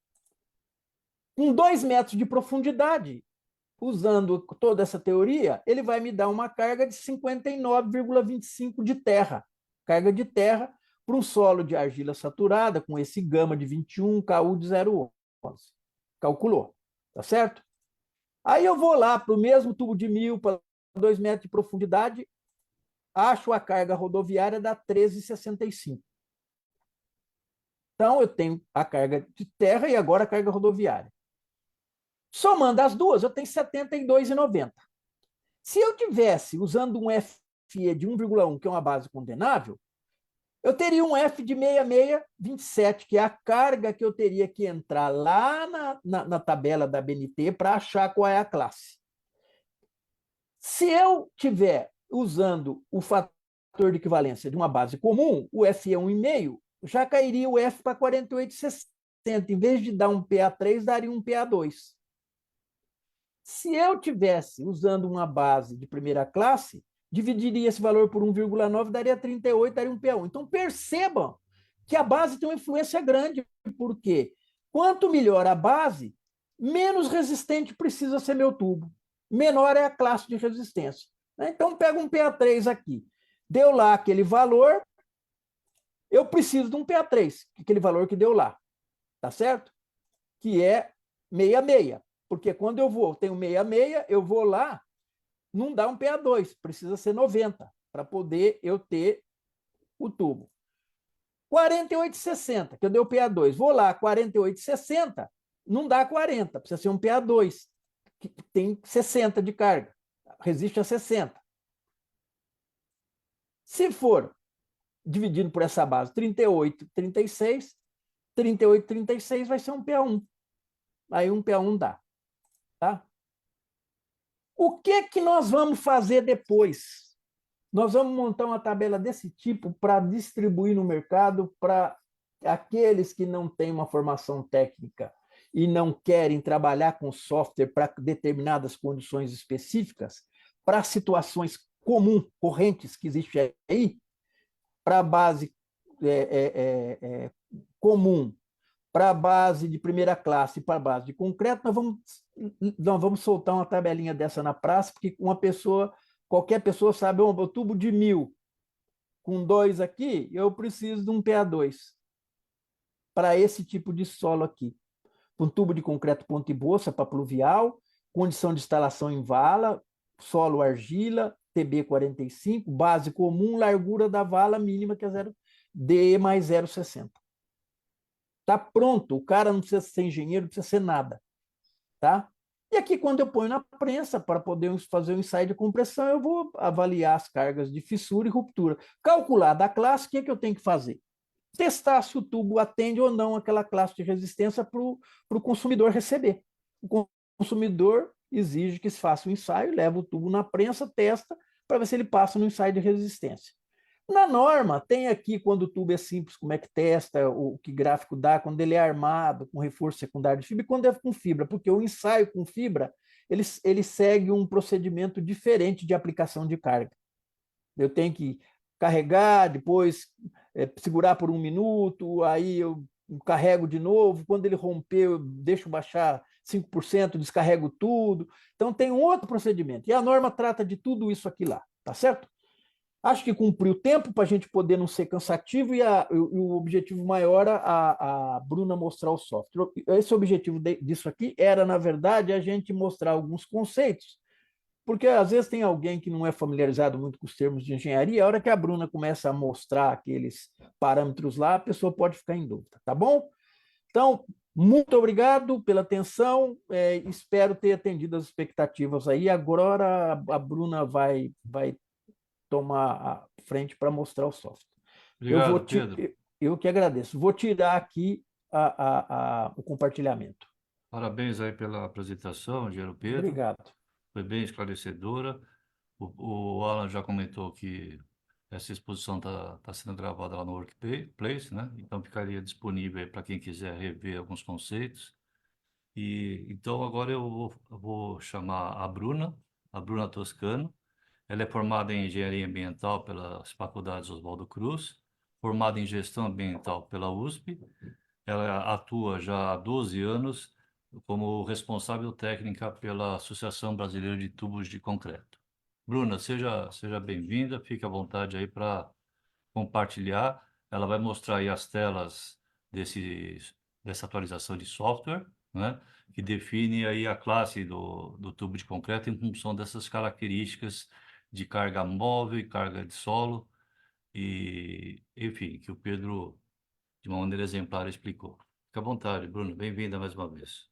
Com 2 metros de profundidade, usando toda essa teoria, ele vai me dar uma carga de 59,25 de terra. Carga de terra para um solo de argila saturada, com esse gama de 21, KU de 0,11. Calculou, tá certo? Aí eu vou lá para o mesmo tubo de 1.000, para 2 metros de profundidade, acho a carga rodoviária da 13,65. Então, eu tenho a carga de terra e agora a carga rodoviária. Somando as duas, eu tenho 72,90. Se eu tivesse usando um FE de 1,1, que é uma base condenável, eu teria um F de 66,27, que é a carga que eu teria que entrar lá na tabela da BNT para achar qual é a classe. Se eu tiver usando o fator de equivalência de uma base comum, o FE 1,5, já cairia o F para 48,60. Em vez de dar um PA3, daria um PA2. Se eu tivesse usando uma base de primeira classe, dividiria esse valor por 1,9, daria 38, daria um PA1. Então, percebam que a base tem uma influência grande, porque quanto melhor a base, menos resistente precisa ser meu tubo. Menor é a classe de resistência. Então, pega um PA3 aqui. Deu lá aquele valor, eu preciso de um PA3, aquele valor que deu lá. Tá certo? Que é 66. Porque quando eu tenho 66, eu vou lá, não dá um PA2, precisa ser 90 para poder eu ter o tubo. 48,60, que eu dei o PA2, vou lá, 48,60, não dá 40, precisa ser um PA2, que tem 60 de carga, resiste a 60. Se for dividido por essa base, 38, 36, 38, 36 vai ser um PA1. Aí um PA1 dá. Tá? O que nós vamos fazer depois? Nós vamos montar uma tabela desse tipo para distribuir no mercado para aqueles que não têm uma formação técnica e não querem trabalhar com software para determinadas condições específicas, para situações comuns, correntes que existem aí, para a base comum, para a base de primeira classe e para a base de concreto, nós vamos soltar uma tabelinha dessa na praça, porque qualquer pessoa sabe, o tubo de 1000 com 2 aqui, eu preciso de um PA2 para esse tipo de solo aqui. Um tubo de concreto ponta e bolsa para pluvial, condição de instalação em vala, solo argila, TB45, base comum, largura da vala mínima, que é 0, DE mais 0,60. Tá pronto, o cara não precisa ser engenheiro, não precisa ser nada. Tá? E aqui, quando eu ponho na prensa, para poder fazer um ensaio de compressão, eu vou avaliar as cargas de fissura e ruptura. Calcular da classe, o que eu tenho que fazer? Testar se o tubo atende ou não aquela classe de resistência para o consumidor receber. O consumidor exige que se faça um ensaio, leva o tubo na prensa, testa, para ver se ele passa no ensaio de resistência. Na norma, tem aqui, quando o tubo é simples, como é que testa, o que gráfico dá, quando ele é armado, com reforço secundário de fibra, e quando é com fibra, porque o ensaio com fibra, ele segue um procedimento diferente de aplicação de carga. Eu tenho que carregar, depois segurar por 1 minuto, aí eu carrego de novo, quando ele romper, eu deixo baixar 5%, descarrego tudo. Então, tem um outro procedimento. E a norma trata de tudo isso aqui lá, tá certo? Acho que cumpriu o tempo para a gente poder não ser cansativo e o objetivo maior a Bruna mostrar o software. Esse objetivo disso aqui era, na verdade, a gente mostrar alguns conceitos, porque às vezes tem alguém que não é familiarizado muito com os termos de engenharia, a hora que a Bruna começa a mostrar aqueles parâmetros lá, a pessoa pode ficar em dúvida, tá bom? Então, muito obrigado pela atenção, espero ter atendido as expectativas aí. Agora a Bruna vai tomar a frente para mostrar o software. Obrigado, Pedro. Eu que agradeço. Vou tirar aqui o compartilhamento. Parabéns aí pela apresentação, engenheiro Pedro. Obrigado. Foi bem esclarecedora. O Alan já comentou que essa exposição está sendo gravada lá no Workplace, né? Então ficaria disponível para quem quiser rever alguns conceitos. Então agora eu vou chamar a Bruna Toscano. Ela é formada em Engenharia Ambiental pelas Faculdades Oswaldo Cruz, formada em Gestão Ambiental pela USP. Ela atua já há 12 anos como responsável técnica pela Associação Brasileira de Tubos de Concreto. Bruna, seja bem-vinda, fique à vontade aí para compartilhar. Ela vai mostrar aí as telas dessa atualização de software, né, que define aí a classe do tubo de concreto em função dessas características de carga móvel e carga de solo, e, enfim, que o Pedro, de uma maneira exemplar, explicou. Fique à vontade, Bruno. Bem-vinda mais uma vez.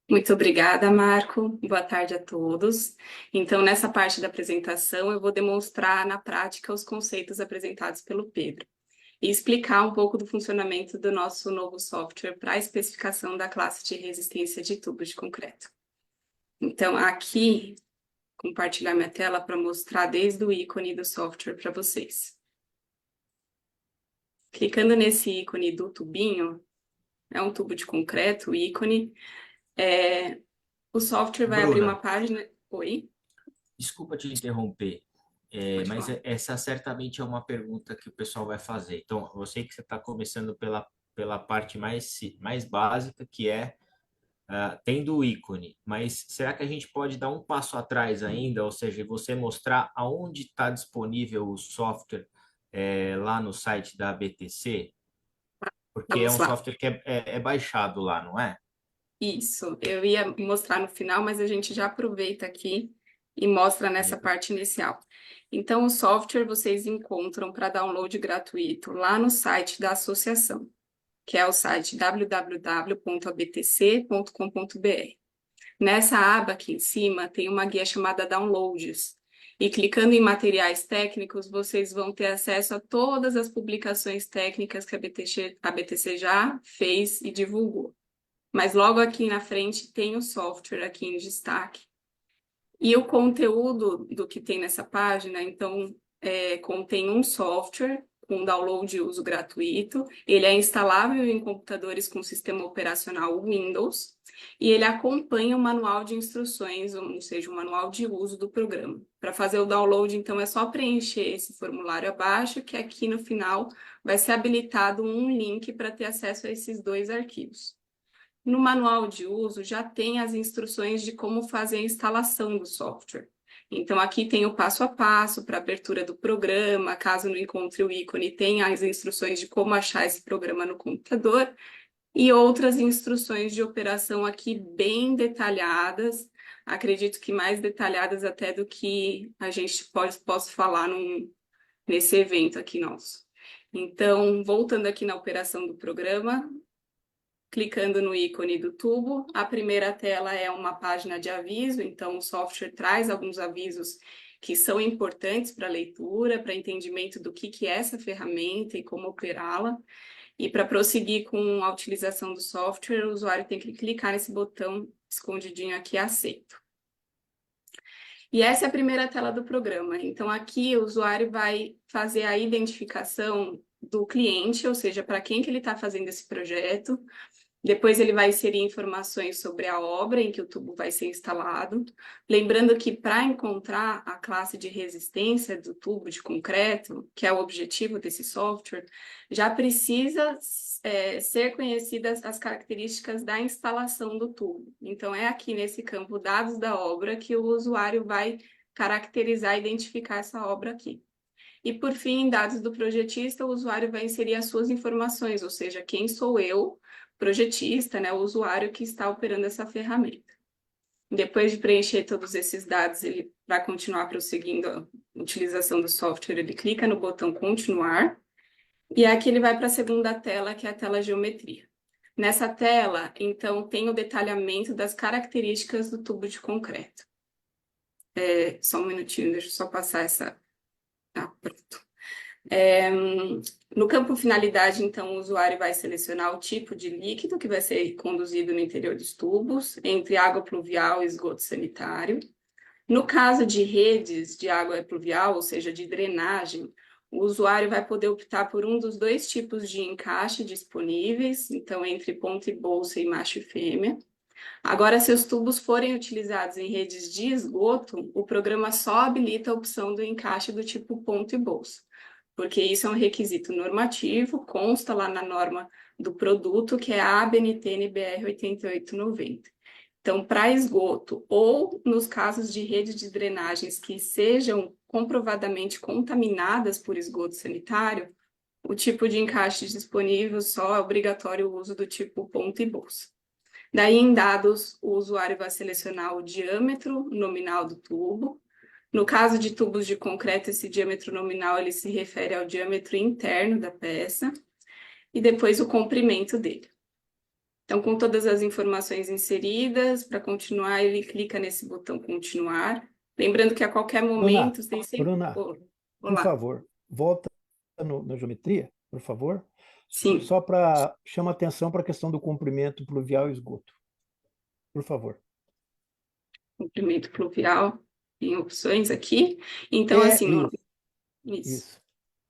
Muito obrigada, Marco. Boa tarde a todos. Então, nessa parte da apresentação, eu vou demonstrar na prática os conceitos apresentados pelo Pedro e explicar um pouco do funcionamento do nosso novo software para a especificação da classe de resistência de tubos de concreto. Então, aqui, compartilhar minha tela para mostrar desde o ícone do software para vocês. Clicando nesse ícone do tubinho, é um tubo de concreto, o ícone, o software vai abrir uma página... Oi? Desculpa te interromper, mas essa certamente é uma pergunta que o pessoal vai fazer. Então, eu sei que você está começando pela parte mais básica, que é tendo o ícone, mas será que a gente pode dar um passo atrás ainda, ou seja, você mostrar aonde está disponível o software lá no site da BTC? Porque é um software que é baixado lá, não é? Isso, eu ia mostrar no final, mas a gente já aproveita aqui e mostra nessa parte inicial. Então, o software vocês encontram para download gratuito lá no site da associação, que é o site www.abtc.com.br. Nessa aba aqui em cima tem uma guia chamada Downloads, e clicando em materiais técnicos, vocês vão ter acesso a todas as publicações técnicas que a BTC já fez e divulgou. Mas logo aqui na frente tem o software aqui em destaque. E o conteúdo do que tem nessa página, então, contém um software com download e uso gratuito. Ele é instalável em computadores com sistema operacional Windows e ele acompanha o manual de instruções, ou seja, o manual de uso do programa. Para fazer o download, então, é só preencher esse formulário abaixo, que aqui no final vai ser habilitado um link para ter acesso a esses 2 arquivos. No manual de uso já tem as instruções de como fazer a instalação do software. Então, aqui tem o passo a passo para abertura do programa, caso não encontre o ícone, tem as instruções de como achar esse programa no computador, e outras instruções de operação aqui bem detalhadas, acredito que mais detalhadas até do que a gente possa falar nesse evento aqui nosso. Então, voltando aqui na operação do programa, clicando no ícone do tubo, a primeira tela é uma página de aviso, então o software traz alguns avisos que são importantes para a leitura, para entendimento do que é essa ferramenta e como operá-la. E para prosseguir com a utilização do software, o usuário tem que clicar nesse botão escondidinho aqui, aceito. E essa é a primeira tela do programa. Então aqui o usuário vai fazer a identificação do cliente, ou seja, para quem que ele está fazendo esse projeto. Depois ele vai inserir informações sobre a obra em que o tubo vai ser instalado. Lembrando que para encontrar a classe de resistência do tubo de concreto, que é o objetivo desse software, já precisa ser conhecidas as características da instalação do tubo. Então é aqui nesse campo dados da obra que o usuário vai caracterizar e identificar essa obra aqui. E por fim, em dados do projetista, o usuário vai inserir as suas informações, ou seja, quem sou eu, projetista, né, o usuário que está operando essa ferramenta. Depois de preencher todos esses dados, ele vai continuar prosseguindo a utilização do software, ele clica no botão continuar, e aqui ele vai para a segunda tela, que é a tela geometria. Nessa tela, então, tem o detalhamento das características do tubo de concreto. Só um minutinho, deixa eu só passar essa... Ah, pronto. No campo finalidade, então, o usuário vai selecionar o tipo de líquido que vai ser conduzido no interior dos tubos, entre água pluvial e esgoto sanitário. No caso de redes de água pluvial, ou seja, de drenagem, o usuário vai poder optar por um dos 2 tipos de encaixe disponíveis, então, entre ponta e bolsa e macho e fêmea. Agora, se os tubos forem utilizados em redes de esgoto, o programa só habilita a opção do encaixe do tipo ponto e bolsa, porque isso é um requisito normativo, consta lá na norma do produto, que é a ABNT-NBR 8890. Então, para esgoto, ou nos casos de redes de drenagens que sejam comprovadamente contaminadas por esgoto sanitário, o tipo de encaixe disponível só é obrigatório o uso do tipo ponto e bolsa. Daí, em dados, o usuário vai selecionar o diâmetro nominal do tubo. No caso de tubos de concreto, esse diâmetro nominal ele se refere ao diâmetro interno da peça e depois o comprimento dele. Então, com todas as informações inseridas, para continuar, ele clica nesse botão continuar. Lembrando que a qualquer momento... Bruna, por favor, volta na geometria, por favor. Sim. Só para chamar atenção para a questão do comprimento pluvial e esgoto. Por favor. Comprimento pluvial, tem opções aqui. Então, assim... Isso.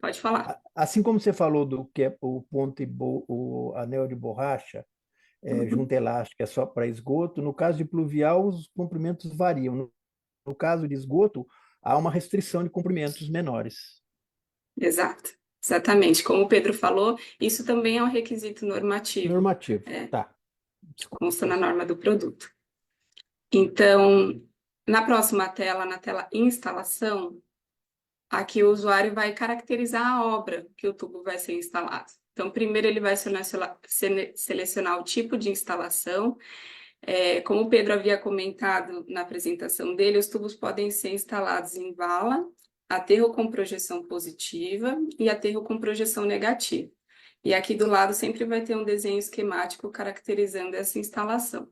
Pode falar. Assim como você falou do que é o ponto o anel de borracha, junta elástica é só para esgoto, no caso de pluvial, os comprimentos variam. No caso de esgoto, há uma restrição de comprimentos menores. Exato. Exatamente. Como o Pedro falou, isso também é um requisito normativo. Normativo, tá. Consta na norma do produto. Então, na próxima tela, na tela instalação, aqui o usuário vai caracterizar a obra que o tubo vai ser instalado. Então, primeiro ele vai selecionar o tipo de instalação. Como o Pedro havia comentado na apresentação dele, os tubos podem ser instalados em vala, aterro com projeção positiva e aterro com projeção negativa. E aqui do lado sempre vai ter um desenho esquemático caracterizando essa instalação.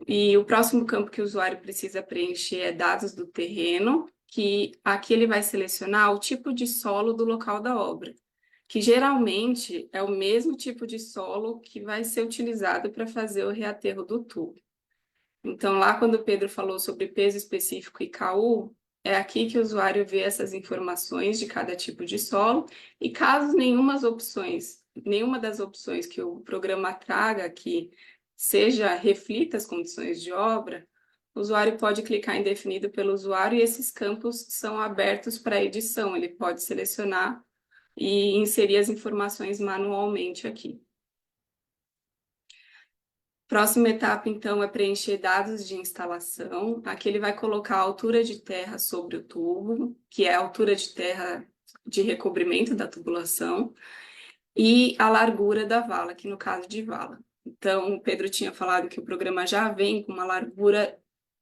E o próximo campo que o usuário precisa preencher é dados do terreno, que aqui ele vai selecionar o tipo de solo do local da obra, que geralmente é o mesmo tipo de solo que vai ser utilizado para fazer o reaterro do tubo. Então, lá quando o Pedro falou sobre peso específico e KU, é aqui que o usuário vê essas informações de cada tipo de solo, e caso nenhuma das opções que o programa traga aqui reflita as condições de obra, o usuário pode clicar em definido pelo usuário e esses campos são abertos para edição. Ele pode selecionar e inserir as informações manualmente aqui. Próxima etapa, então, é preencher dados de instalação. Aqui ele vai colocar a altura de terra sobre o tubo, que é a altura de terra de recobrimento da tubulação, e a largura da vala, que no caso de vala. Então, o Pedro tinha falado que o programa já vem com uma largura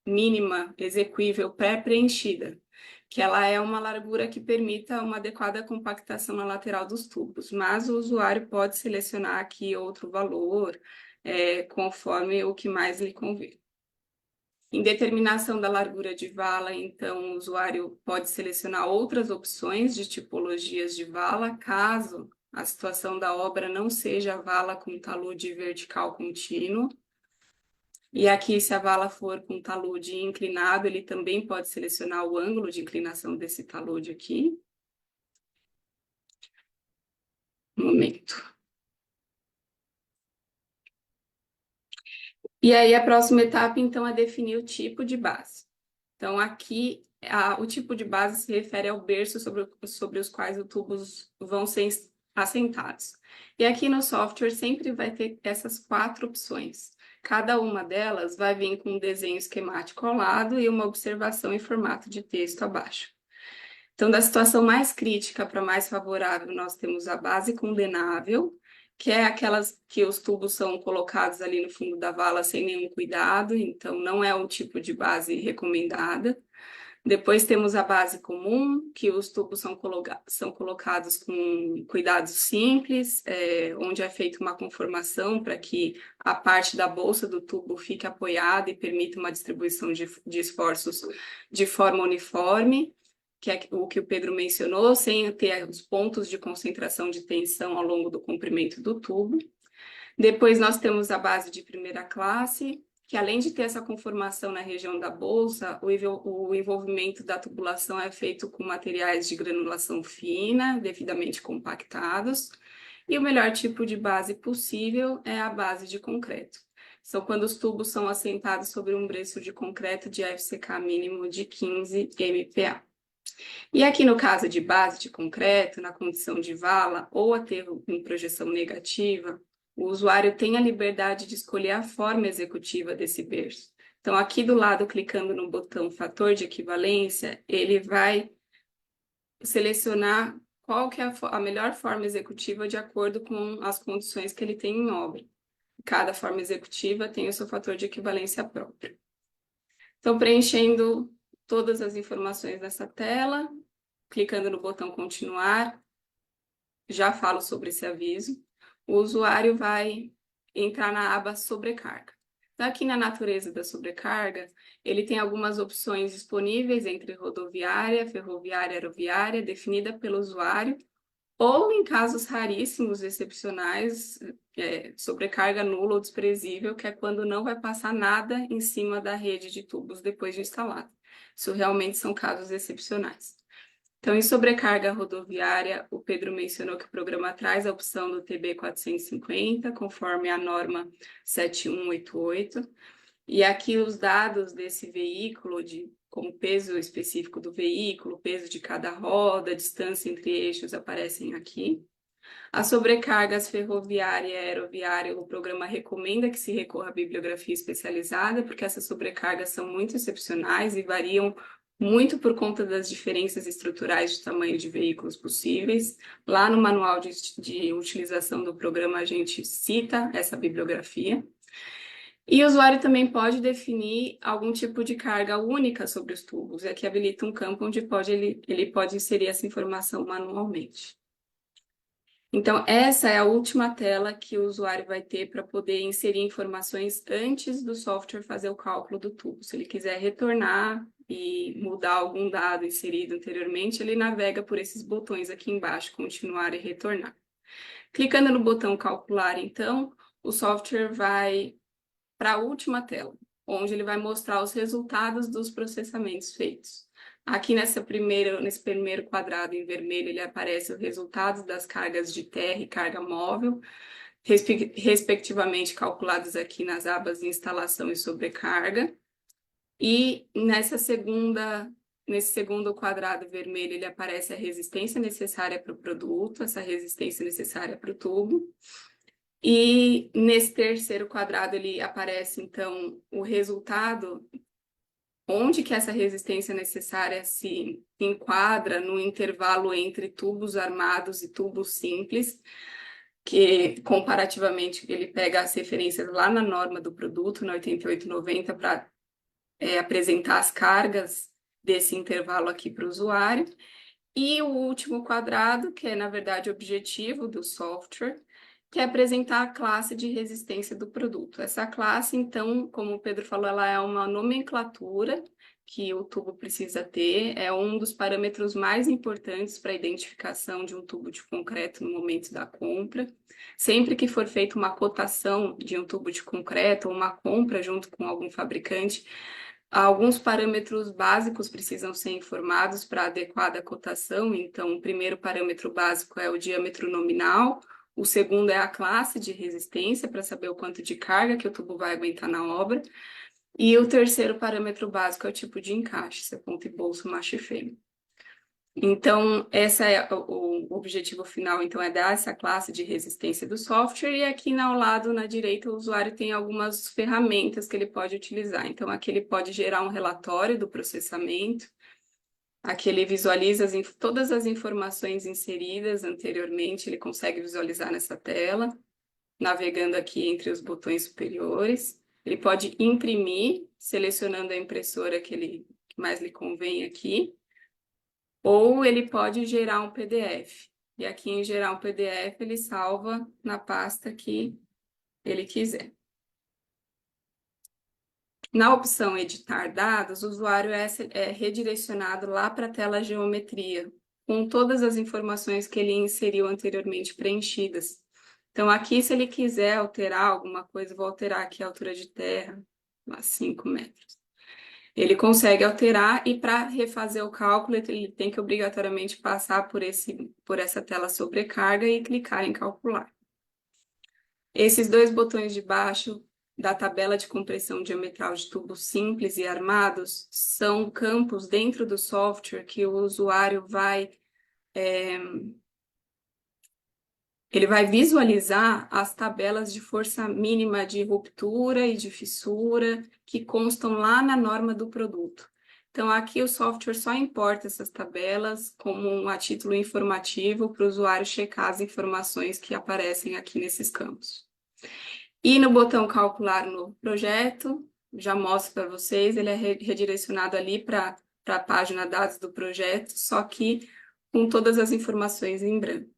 mínima execuível pré-preenchida, que ela é uma largura que permita uma adequada compactação na lateral dos tubos, mas o usuário pode selecionar aqui outro valor, conforme o que mais lhe convém. Em determinação da largura de vala, então, o usuário pode selecionar outras opções de tipologias de vala, caso a situação da obra não seja vala com talude vertical contínuo. E aqui, se a vala for com talude inclinado, ele também pode selecionar o ângulo de inclinação desse talude aqui. Um momento. E aí, a próxima etapa, então, é definir o tipo de base. Então, aqui, o tipo de base se refere ao berço sobre os quais os tubos vão ser assentados. E aqui no software sempre vai ter essas 4 opções. Cada uma delas vai vir com um desenho esquemático ao lado e uma observação em formato de texto abaixo. Então, da situação mais crítica para mais favorável, nós temos a base condenável, que é aquelas que os tubos são colocados ali no fundo da vala sem nenhum cuidado, então não é um tipo de base recomendada. Depois temos a base comum, que os tubos são colocados com cuidados simples, onde é feita uma conformação para que a parte da bolsa do tubo fique apoiada e permita uma distribuição de esforços de forma uniforme, que é o que o Pedro mencionou, sem ter os pontos de concentração de tensão ao longo do comprimento do tubo. Depois nós temos a base de primeira classe, que além de ter essa conformação na região da bolsa, o envolvimento da tubulação é feito com materiais de granulação fina, devidamente compactados, e o melhor tipo de base possível é a base de concreto. São quando os tubos são assentados sobre um berço de concreto de FCK mínimo de 15 MPa. E aqui no caso de base de concreto, na condição de vala ou aterro em projeção negativa, o usuário tem a liberdade de escolher a forma executiva desse berço. Então, aqui do lado, clicando no botão fator de equivalência, ele vai selecionar qual que é a melhor forma executiva de acordo com as condições que ele tem em obra. Cada forma executiva tem o seu fator de equivalência próprio. Então, preenchendo todas as informações nessa tela, clicando no botão continuar, já falo sobre esse aviso. O usuário vai entrar na aba sobrecarga. Então, aqui na natureza da sobrecarga, ele tem algumas opções disponíveis entre rodoviária, ferroviária, aeroviária, definida pelo usuário, ou em casos raríssimos, excepcionais, sobrecarga nula ou desprezível, que é quando não vai passar nada em cima da rede de tubos depois de instalado. Isso realmente são casos excepcionais. Então, em sobrecarga rodoviária, o Pedro mencionou que o programa traz a opção do TB 450, conforme a norma 7188, e aqui os dados desse veículo, como peso específico do veículo, peso de cada roda, distância entre eixos, aparecem aqui. As sobrecargas ferroviária e aeroviária, o programa recomenda que se recorra à bibliografia especializada, porque essas sobrecargas são muito excepcionais e variam muito por conta das diferenças estruturais de tamanho de veículos possíveis. Lá no manual de utilização do programa, a gente cita essa bibliografia. E o usuário também pode definir algum tipo de carga única sobre os tubos, que habilita um campo onde ele pode inserir essa informação manualmente. Então, essa é a última tela que o usuário vai ter para poder inserir informações antes do software fazer o cálculo do tubo. Se ele quiser retornar e mudar algum dado inserido anteriormente, ele navega por esses botões aqui embaixo, continuar e retornar. Clicando no botão calcular, então, o software vai para a última tela, onde ele vai mostrar os resultados dos processamentos feitos. Aqui nesse primeiro quadrado em vermelho, ele aparece os resultados das cargas de terra e carga móvel, respectivamente calculados aqui nas abas de instalação e sobrecarga. E nesse segundo quadrado vermelho, ele aparece a resistência necessária para o produto, essa resistência necessária para o tubo. E nesse terceiro quadrado, ele aparece, então, o resultado, onde que essa resistência necessária se enquadra no intervalo entre tubos armados e tubos simples, que comparativamente ele pega as referências lá na norma do produto, na 8890, para apresentar as cargas desse intervalo aqui para o usuário. E o último quadrado, que é, na verdade, o objetivo do software, que é apresentar a classe de resistência do produto. Essa classe, então, como o Pedro falou, ela é uma nomenclatura que o tubo precisa ter, é um dos parâmetros mais importantes para a identificação de um tubo de concreto no momento da compra. Sempre que for feita uma cotação de um tubo de concreto ou uma compra junto com algum fabricante, alguns parâmetros básicos precisam ser informados para a adequada cotação. Então, o primeiro parâmetro básico é o diâmetro nominal, o segundo é a classe de resistência, para saber o quanto de carga que o tubo vai aguentar na obra. E o terceiro parâmetro básico é o tipo de encaixe, se é ponta e bolso, macho e fêmea. Então, esse é o objetivo final, então, é dar essa classe de resistência do software, e aqui ao lado, na direita, o usuário tem algumas ferramentas que ele pode utilizar. Então, aqui ele pode gerar um relatório do processamento, aqui ele visualiza todas as informações inseridas anteriormente, ele consegue visualizar nessa tela, navegando aqui entre os botões superiores. Ele pode imprimir, selecionando a impressora que mais lhe convém aqui, ou ele pode gerar um PDF. E aqui em gerar um PDF, ele salva na pasta que ele quiser. Na opção editar dados, o usuário é redirecionado lá para a tela geometria, com todas as informações que ele inseriu anteriormente preenchidas. Então, aqui, se ele quiser alterar alguma coisa, vou alterar aqui a altura de terra, a 5 metros. Ele consegue alterar, e para refazer o cálculo, ele tem que obrigatoriamente passar por essa tela sobrecarga e clicar em calcular. Esses dois botões de baixo da tabela de compressão diametral de tubos simples e armados são campos dentro do software que o usuário vai visualizar as tabelas de força mínima de ruptura e de fissura que constam lá na norma do produto. Então, aqui o software só importa essas tabelas como a título informativo para o usuário checar as informações que aparecem aqui nesses campos. E no botão calcular um novo projeto, já mostro para vocês, ele é redirecionado ali para a página dados do projeto, só que com todas as informações em branco.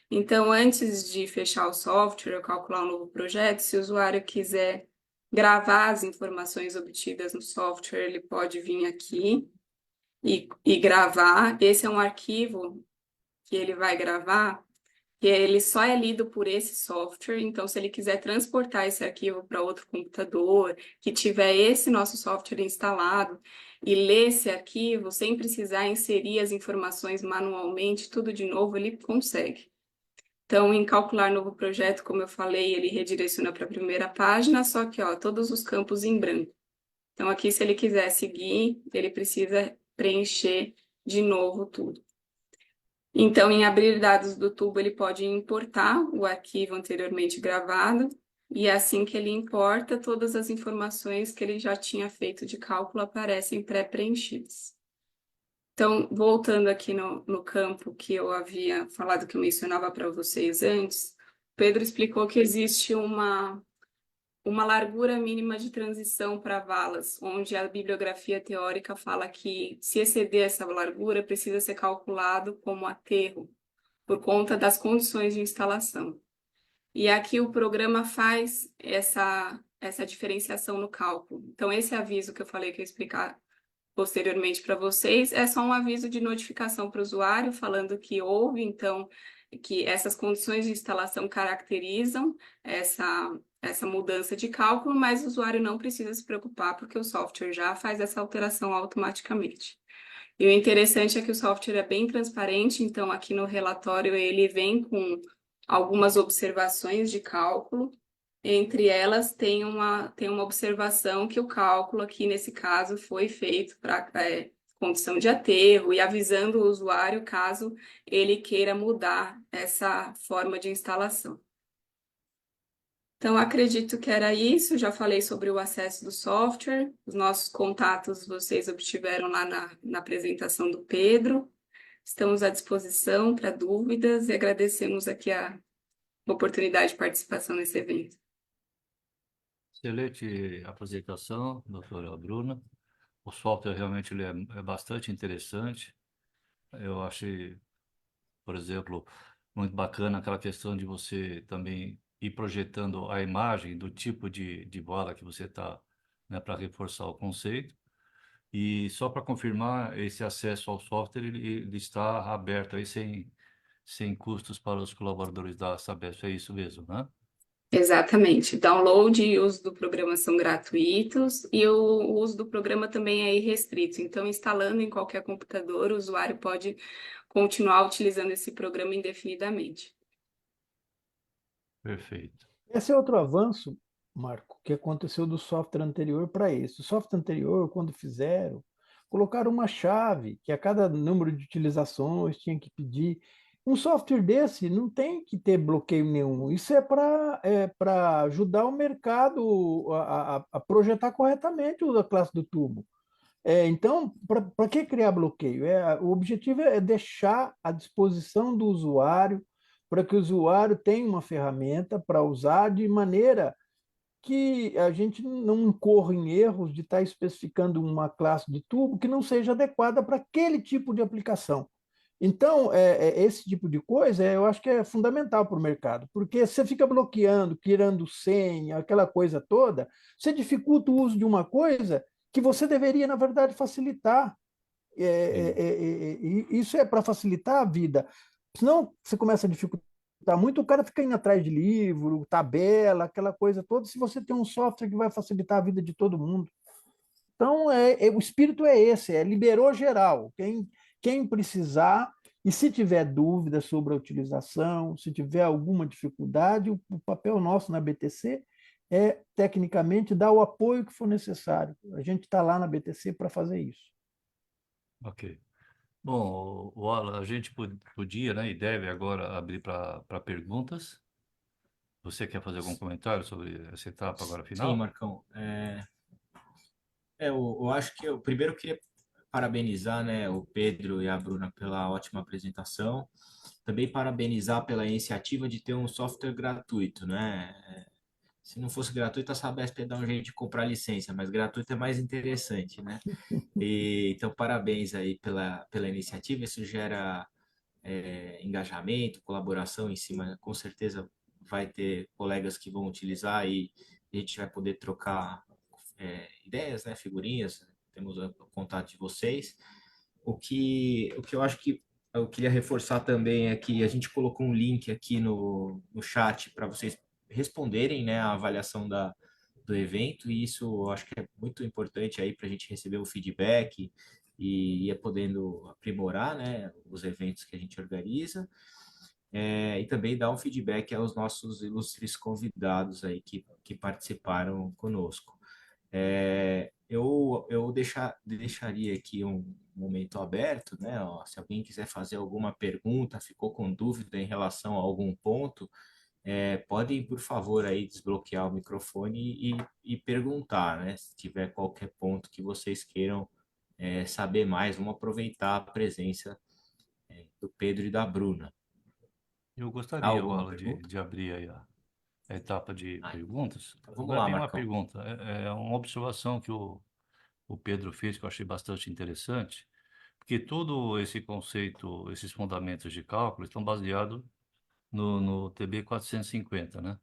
Então, antes de fechar o software ou calcular um novo projeto, se o usuário quiser gravar as informações obtidas no software, ele pode vir aqui e gravar. Esse é um arquivo que ele vai gravar, que ele só é lido por esse software. Então, se ele quiser transportar esse arquivo para outro computador, que tiver esse nosso software instalado, e ler esse arquivo sem precisar inserir as informações manualmente, tudo de novo, ele consegue. Então, em calcular novo projeto, como eu falei, ele redireciona para a primeira página, só que, todos os campos em branco. Então, aqui, se ele quiser seguir, ele precisa preencher de novo tudo. Então, em abrir dados do tubo, ele pode importar o arquivo anteriormente gravado, e assim que ele importa, todas as informações que ele já tinha feito de cálculo aparecem pré-preenchidas. Então, voltando aqui no campo que eu havia falado, que eu mencionava para vocês antes, Pedro explicou que existe uma largura mínima de transição para valas, onde a bibliografia teórica fala que, se exceder essa largura, precisa ser calculado como aterro, por conta das condições de instalação. E aqui o programa faz essa diferenciação no cálculo. Então, esse aviso que eu falei que eu ia explicar posteriormente para vocês é só um aviso de notificação para o usuário, falando que houve, então, que essas condições de instalação caracterizam essa mudança de cálculo, mas o usuário não precisa se preocupar, porque o software já faz essa alteração automaticamente. E o interessante é que o software é bem transparente, então aqui no relatório ele vem com algumas observações de cálculo. Entre elas tem uma observação que o cálculo aqui nesse caso foi feito para condição de aterro e avisando o usuário caso ele queira mudar essa forma de instalação. Então, acredito que era isso. Já falei sobre o acesso do software. Os nossos contatos vocês obtiveram lá na apresentação do Pedro. Estamos à disposição para dúvidas e agradecemos aqui a oportunidade de participação nesse evento. Excelente apresentação, doutora Bruna. O software realmente ele é bastante interessante. Eu achei, por exemplo, muito bacana aquela questão de você também ir projetando a imagem do tipo de bola que você está, né, para reforçar o conceito. E só para confirmar, esse acesso ao software ele está aberto aí sem custos para os colaboradores da Sabesp, é isso mesmo, né? Exatamente. Download e uso do programa são gratuitos e o uso do programa também é irrestrito. Então, instalando em qualquer computador, o usuário pode continuar utilizando esse programa indefinidamente. Perfeito. Esse é outro avanço, Marco, que aconteceu do software anterior para esse. O software anterior, quando fizeram, colocaram uma chave que a cada número de utilizações tinha que pedir. Um software desse não tem que ter bloqueio nenhum. Isso para ajudar o mercado a projetar corretamente a classe do tubo. Então, para que criar bloqueio? O objetivo é deixar à disposição do usuário, para que o usuário tenha uma ferramenta para usar de maneira que a gente não incorra em erros de estar especificando uma classe de tubo que não seja adequada para aquele tipo de aplicação. Então, esse tipo de coisa eu acho que é fundamental para o mercado, porque você fica bloqueando, criando senha, aquela coisa toda, você dificulta o uso de uma coisa que você deveria, na verdade, facilitar. Isso é para facilitar a vida. Senão você começa a dificultar muito, o cara fica indo atrás de livro, tabela, aquela coisa toda, se você tem um software que vai facilitar a vida de todo mundo. Então, o espírito é esse, liberou geral. Quem precisar, e se tiver dúvida sobre a utilização, se tiver alguma dificuldade, o papel nosso na BTC é, tecnicamente, dar o apoio que for necessário. A gente está lá na BTC para fazer isso. Ok. Bom, o Alan, a gente podia, né, e deve agora abrir para perguntas. Você quer fazer algum comentário sobre essa etapa agora Sim, final? Marcão. Eu acho que eu primeiro queria parabenizar, né, o Pedro e a Bruna pela ótima apresentação. Também parabenizar pela iniciativa de ter um software gratuito, né? Se não fosse gratuito, a Sabesp ia dar um jeito de comprar licença, mas gratuito é mais interessante, né? Então, parabéns aí pela iniciativa. Isso gera engajamento, colaboração em cima. Com certeza vai ter colegas que vão utilizar e a gente vai poder trocar ideias, né, figurinhas. Temos o contato de vocês. O que eu acho que eu queria reforçar também é que a gente colocou um link aqui no chat para vocês responderem, né, a avaliação do evento, e isso eu acho que é muito importante aí para a gente receber o feedback e ir podendo aprimorar, né, os eventos que a gente organiza, e também dar um feedback aos nossos ilustres convidados aí que participaram conosco. Eu deixaria aqui um momento aberto, né? Ó, se alguém quiser fazer alguma pergunta, ficou com dúvida em relação a algum ponto, podem, por favor, aí desbloquear o microfone e perguntar, né? Se tiver qualquer ponto que vocês queiram saber mais, vamos aproveitar a presença do Pedro e da Bruna. Eu Há gostaria, alguma Alan, pergunta? de abrir aí a etapa de Ah, perguntas. então vamos Não é lá, bem uma Marcão. pergunta, é uma observação que o Pedro fez que eu achei bastante interessante, Porque todo esse conceito, esses fundamentos de cálculo estão baseados no TB 450, né?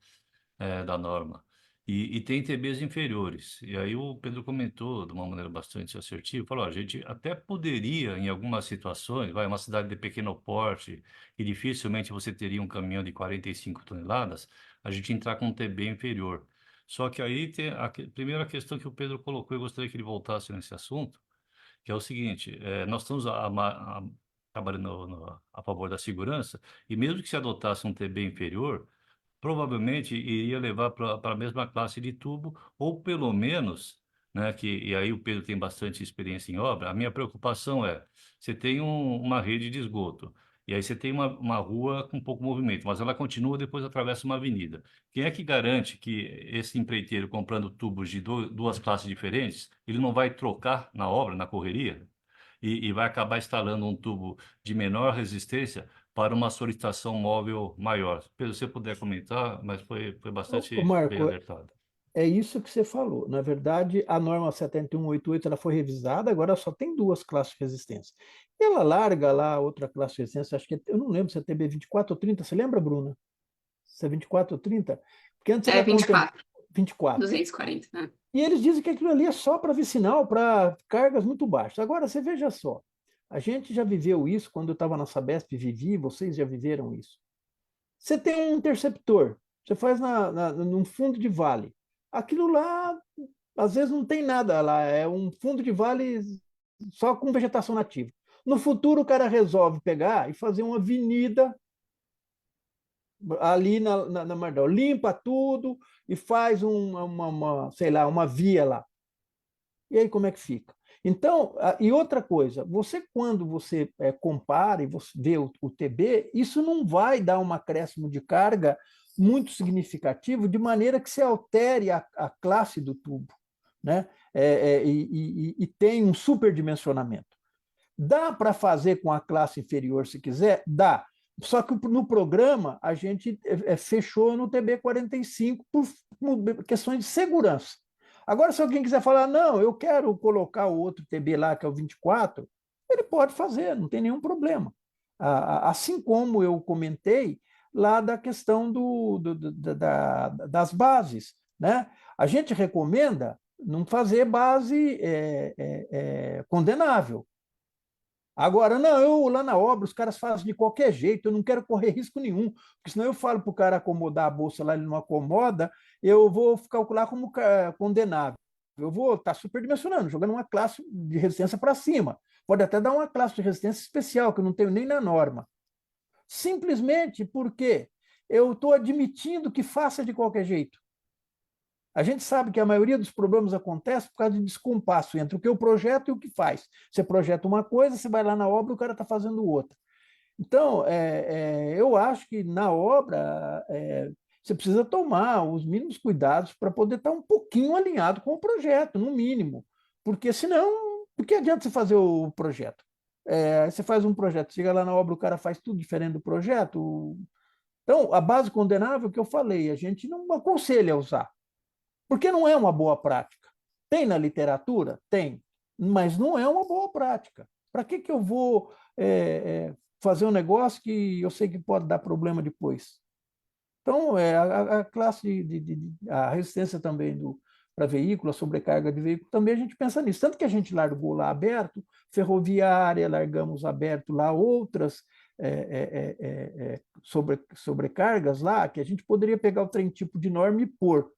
Da norma. E tem TBs inferiores. E aí o Pedro comentou de uma maneira bastante assertiva, falou, a gente até poderia, em algumas situações, vai uma cidade de pequeno porte, e dificilmente você teria um caminhão de 45 toneladas, a gente entrar com um TB inferior. Só que aí tem a primeira questão que o Pedro colocou, eu gostaria que ele voltasse nesse assunto, que é o seguinte, nós estamos trabalhando a favor da segurança, e mesmo que se adotasse um TB inferior, provavelmente iria levar para a mesma classe de tubo, ou pelo menos, né, e aí o Pedro tem bastante experiência em obra, a minha preocupação é, você tem uma rede de esgoto, e aí você tem uma rua com pouco movimento, mas ela continua, depois atravessa uma avenida. Quem é que garante que esse empreiteiro comprando tubos de duas classes diferentes, ele não vai trocar na obra, na correria? E vai acabar instalando um tubo de menor resistência para uma solicitação móvel maior. Pedro, se você puder comentar, mas foi bastante Ô, bem Marco, alertado. é isso que você falou. Na verdade, a norma 7188 ela foi revisada, agora só tem duas classes de resistência. Ela larga lá outra classe de resistência, acho que eu não lembro se é TB 24 ou 30, você lembra, Bruna? Se é 24 ou 30? Porque antes É era 24, 24. 240, né? E eles dizem que aquilo ali é só para vicinal, para cargas muito baixas. Agora, você veja só, a gente já viveu isso quando eu estava na Sabesp, vivi, vocês já viveram isso. Você tem um interceptor, você faz num fundo de vale. Aquilo lá, às vezes, não tem nada lá, é um fundo de vale só com vegetação nativa. No futuro, o cara resolve pegar e fazer uma avenida ali na Mardal, limpa tudo e faz sei lá, uma via lá. E aí como é que fica? Então, e outra coisa, quando você compara e você vê o TB, isso não vai dar um acréscimo de carga muito significativo, de maneira que se altere a classe do tubo, né? E tem um superdimensionamento. Dá para fazer com a classe inferior se quiser? Dá. Só que no programa a gente fechou no TB 45 por questões de segurança. Agora, se alguém quiser falar, não, eu quero colocar o outro TB lá, que é o 24, ele pode fazer, não tem nenhum problema. Assim como eu comentei lá da questão das bases, né? A gente recomenda não fazer base condenável. Agora, não, eu lá na obra, os caras fazem de qualquer jeito, eu não quero correr risco nenhum, porque senão eu falo para o cara acomodar a bolsa lá, ele não acomoda, eu vou calcular como condenável. Eu vou estar superdimensionando, jogando uma classe de resistência para cima. Pode até dar uma classe de resistência especial, que eu não tenho nem na norma. Simplesmente porque eu estou admitindo que faça de qualquer jeito. A gente sabe que a maioria dos problemas acontece por causa de descompasso entre o que eu projeto e o que faz. Você projeta uma coisa, você vai lá na obra, o cara está fazendo outra. Então, eu acho que na obra você precisa tomar os mínimos cuidados para poder estar um pouquinho alinhado com o projeto, no mínimo. Porque senão, por que adianta você fazer o projeto? Você faz um projeto, chega lá na obra, o cara faz tudo diferente do projeto. Então, a base condenável que eu falei, a gente não aconselha a usar. Porque não é uma boa prática. Tem na literatura? Tem, mas não é uma boa prática. Para que eu vou fazer um negócio que eu sei que pode dar problema depois? Então, a classe a resistência também para veículo, a sobrecarga de veículo, também a gente pensa nisso. Tanto que a gente largou lá aberto, ferroviária, largamos aberto lá outras sobrecargas lá, que a gente poderia pegar o trem tipo de norma e pôr.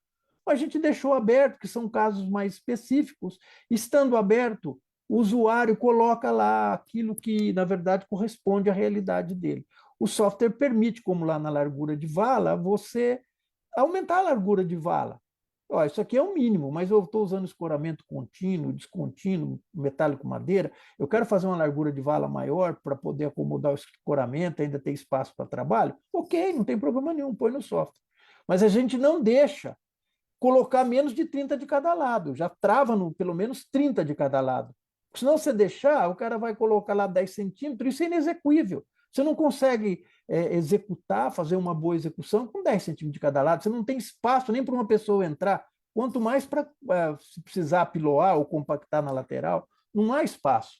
A gente deixou aberto, que são casos mais específicos. Estando aberto, o usuário coloca lá aquilo que, na verdade, corresponde à realidade dele. O software permite, como lá na largura de vala, você aumentar a largura de vala. Ó, isso aqui é o mínimo, mas eu estou usando escoramento contínuo, descontínuo, metálico madeira. Eu quero fazer uma largura de vala maior para poder acomodar o escoramento, ainda ter espaço para trabalho. Ok, não tem problema nenhum, põe no software. Mas a gente não deixa colocar menos de 30 de cada lado, já trava no pelo menos 30 de cada lado. Senão você deixar, o cara vai colocar lá 10 centímetros, isso é inexequível. Você não consegue executar, fazer uma boa execução com 10 centímetros de cada lado, você não tem espaço nem para uma pessoa entrar, quanto mais para se precisar piloar ou compactar na lateral, não há espaço.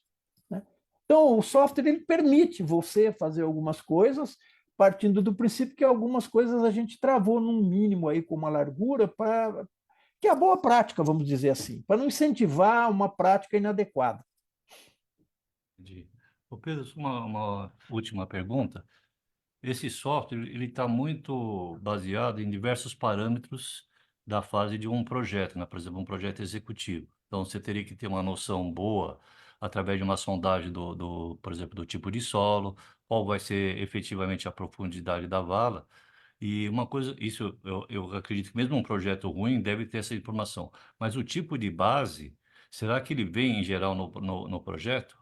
Né? Então, o software ele permite você fazer algumas coisas, partindo do princípio que algumas coisas a gente travou num mínimo aí com uma largura, para que é a boa prática, vamos dizer assim, para não incentivar uma prática inadequada. Entendi. Ô Pedro, uma última pergunta. Esse software ele está muito baseado em diversos parâmetros da fase de um projeto, né? Por exemplo, um projeto executivo. Então, você teria que ter uma noção boa através de uma sondagem por exemplo, do tipo de solo, qual vai ser efetivamente a profundidade da vala. E uma coisa, isso eu acredito que mesmo um projeto ruim deve ter essa informação. Mas o tipo de base, será que ele vem em geral no projeto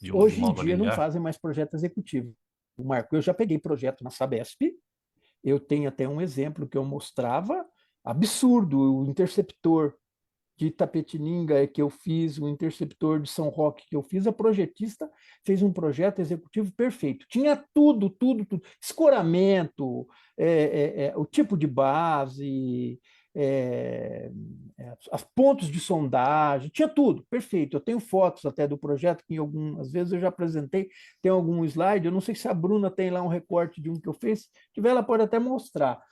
de Hoje uma em obra dia não linear? fazem mais projeto executivo. Marco, eu já peguei projeto na Sabesp, eu tenho até um exemplo que eu mostrava, absurdo, o interceptor de Itapetininga que eu fiz, o interceptor de São Roque que eu fiz, a projetista fez um projeto executivo perfeito. Tinha tudo, tudo, tudo. Escoramento, o tipo de base, os pontos de sondagem, tinha tudo, perfeito. Eu tenho fotos até do projeto, que às vezes eu já apresentei, tem algum slide, eu não sei se a Bruna tem lá um recorte de um que eu fiz, se tiver, ela pode até mostrar.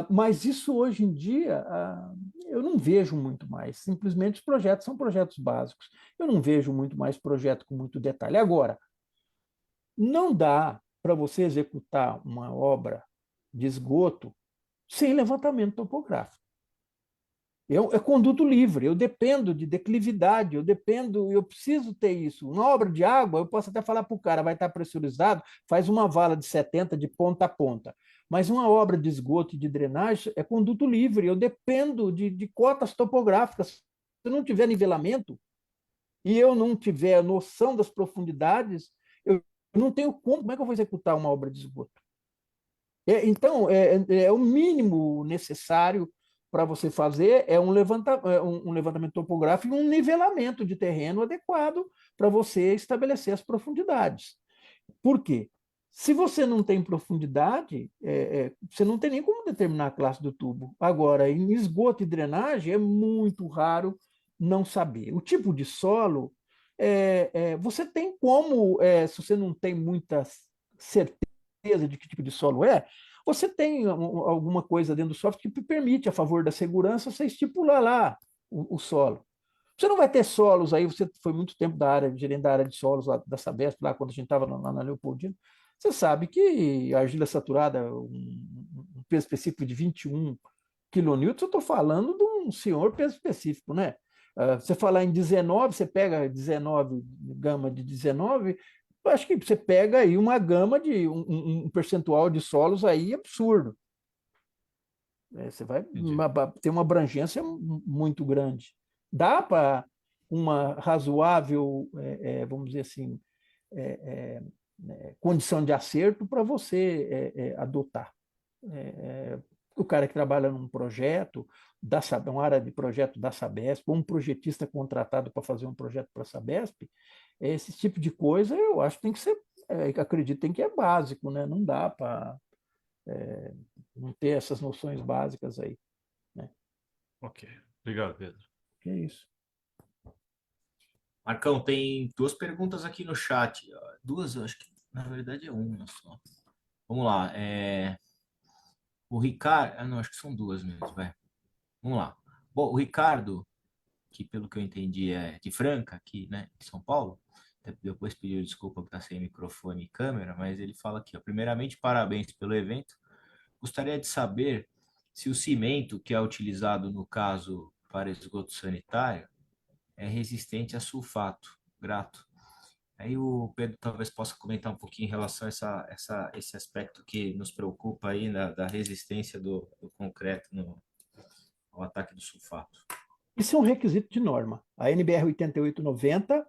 Mas isso hoje em dia eu não vejo muito mais. Simplesmente os projetos são projetos básicos. Eu não vejo muito mais projeto com muito detalhe. Agora, não dá para você executar uma obra de esgoto sem levantamento topográfico. É conduto livre, eu dependo de declividade, eu preciso ter isso. Uma obra de água, eu posso até falar para o cara, vai estar pressurizado, faz uma vala de 70 de ponta a ponta. Mas uma obra de esgoto e de drenagem é conduto livre, eu dependo de cotas topográficas. Se eu não tiver nivelamento e eu não tiver noção das profundidades, eu não tenho como é que eu vou executar uma obra de esgoto? Então, é o mínimo necessário para você fazer um levantamento topográfico e um nivelamento de terreno adequado para você estabelecer as profundidades. Por quê? Se você não tem profundidade, você não tem nem como determinar a classe do tubo. Agora, em esgoto e drenagem, é muito raro não saber. O tipo de solo, você tem como, se você não tem muita certeza de que tipo de solo você tem alguma coisa dentro do software que permite, a favor da segurança, você estipular lá o solo. Você não vai ter solos aí, você foi muito tempo gerente da área de solos lá, da Sabesp, lá quando a gente estava lá na Leopoldina, você sabe que a argila saturada, um peso específico de 21 quilonewtons, eu estou falando de um senhor peso específico, né? Você falar em 19, você pega 19, gama de 19, eu acho que você pega aí uma gama de um percentual de solos aí absurdo. Você vai Entendi. ter uma abrangência muito grande. Dá para uma razoável, vamos dizer assim, condição de acerto para você adotar. O cara que trabalha num projeto, uma área de projeto da Sabesp, ou um projetista contratado para fazer um projeto para a Sabesp, esse tipo de coisa eu acho que tem que ser, acredito, tem que é básico, né? Não dá para não ter essas noções básicas aí. Né? Ok. Obrigado, Pedro. Que é isso. Marcão, tem duas perguntas aqui no chat. Duas, eu acho que na verdade é uma só. Vamos lá. O Ricardo. Não, acho que são duas mesmo, vai. Vamos lá. Bom, o Ricardo, que pelo que eu entendi é de Franca, aqui, né, de São Paulo, depois pediu desculpa por estar sem microfone e câmera, mas ele fala aqui, ó, primeiramente, parabéns pelo evento. Gostaria de saber se o cimento que é utilizado no caso para esgoto sanitário é resistente a sulfato. Grato. Aí o Pedro talvez possa comentar um pouquinho em relação a esse aspecto que nos preocupa aí da resistência do concreto ao ataque do sulfato. Isso é um requisito de norma. A NBR 8890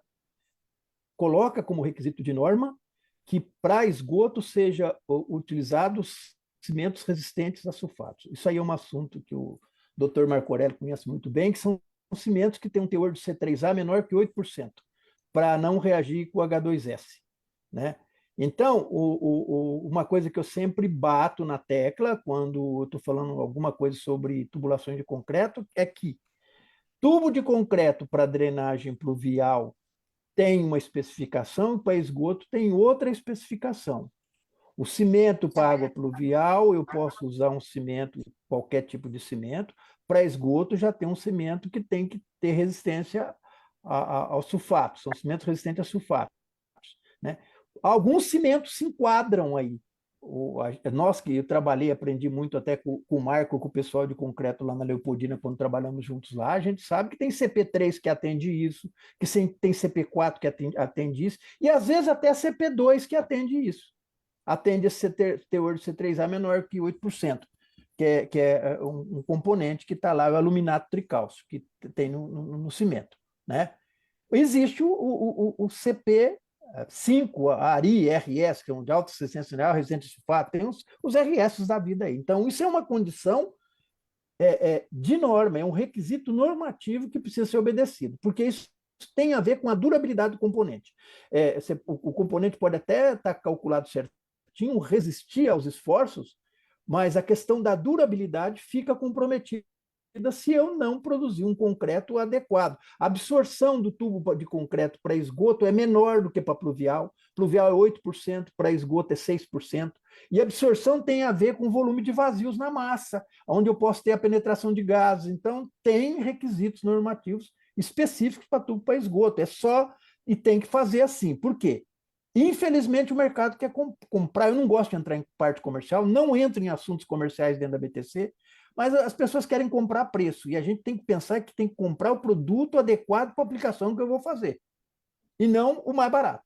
coloca como requisito de norma que para esgoto seja utilizados cimentos resistentes a sulfatos. Isso aí é um assunto que o Dr. Marco Aurélio conhece muito bem, que são cimentos que têm um teor de C3A menor que 8%, para não reagir com o H2S. Né? Então, uma coisa que eu sempre bato na tecla quando eu estou falando alguma coisa sobre tubulações de concreto é que tubo de concreto para drenagem pluvial tem uma especificação e para esgoto tem outra especificação. O cimento para água pluvial, eu posso usar um cimento, qualquer tipo de cimento. Para esgoto, já tem um cimento que tem que ter resistência ao sulfato, são cimentos resistentes a sulfatos. Né? Alguns cimentos se enquadram aí. Nós que eu trabalhei, aprendi muito até com o Marco, com o pessoal de concreto lá na Leopoldina, quando trabalhamos juntos lá, a gente sabe que tem CP3 que atende isso, que tem CP4 que atende isso, e às vezes até CP2 que atende isso. Atende esse teor de C3A menor que 8%, que é um componente que está lá, o aluminato tricálcio, que tem no cimento. Né? Existe o CP5, a ARI, RS, que é um de alta resistência mineral, resistente a sulfato, tem os RS da vida aí. Então, isso é uma condição de norma, é um requisito normativo que precisa ser obedecido, porque isso tem a ver com a durabilidade do componente. O componente pode até estar calculado certinho, resistir aos esforços, mas a questão da durabilidade fica comprometida se eu não produzir um concreto adequado. A absorção do tubo de concreto para esgoto é menor do que para pluvial. Pluvial é 8%, para esgoto é 6%. E a absorção tem a ver com o volume de vazios na massa, onde eu posso ter a penetração de gases. Então, tem requisitos normativos específicos para tubo para esgoto. É só e tem que fazer assim. Por quê? Infelizmente, o mercado quer comprar. Eu não gosto de entrar em parte comercial, não entro em assuntos comerciais dentro da BTC, mas as pessoas querem comprar preço. E a gente tem que pensar que tem que comprar o produto adequado para a aplicação que eu vou fazer, e não o mais barato.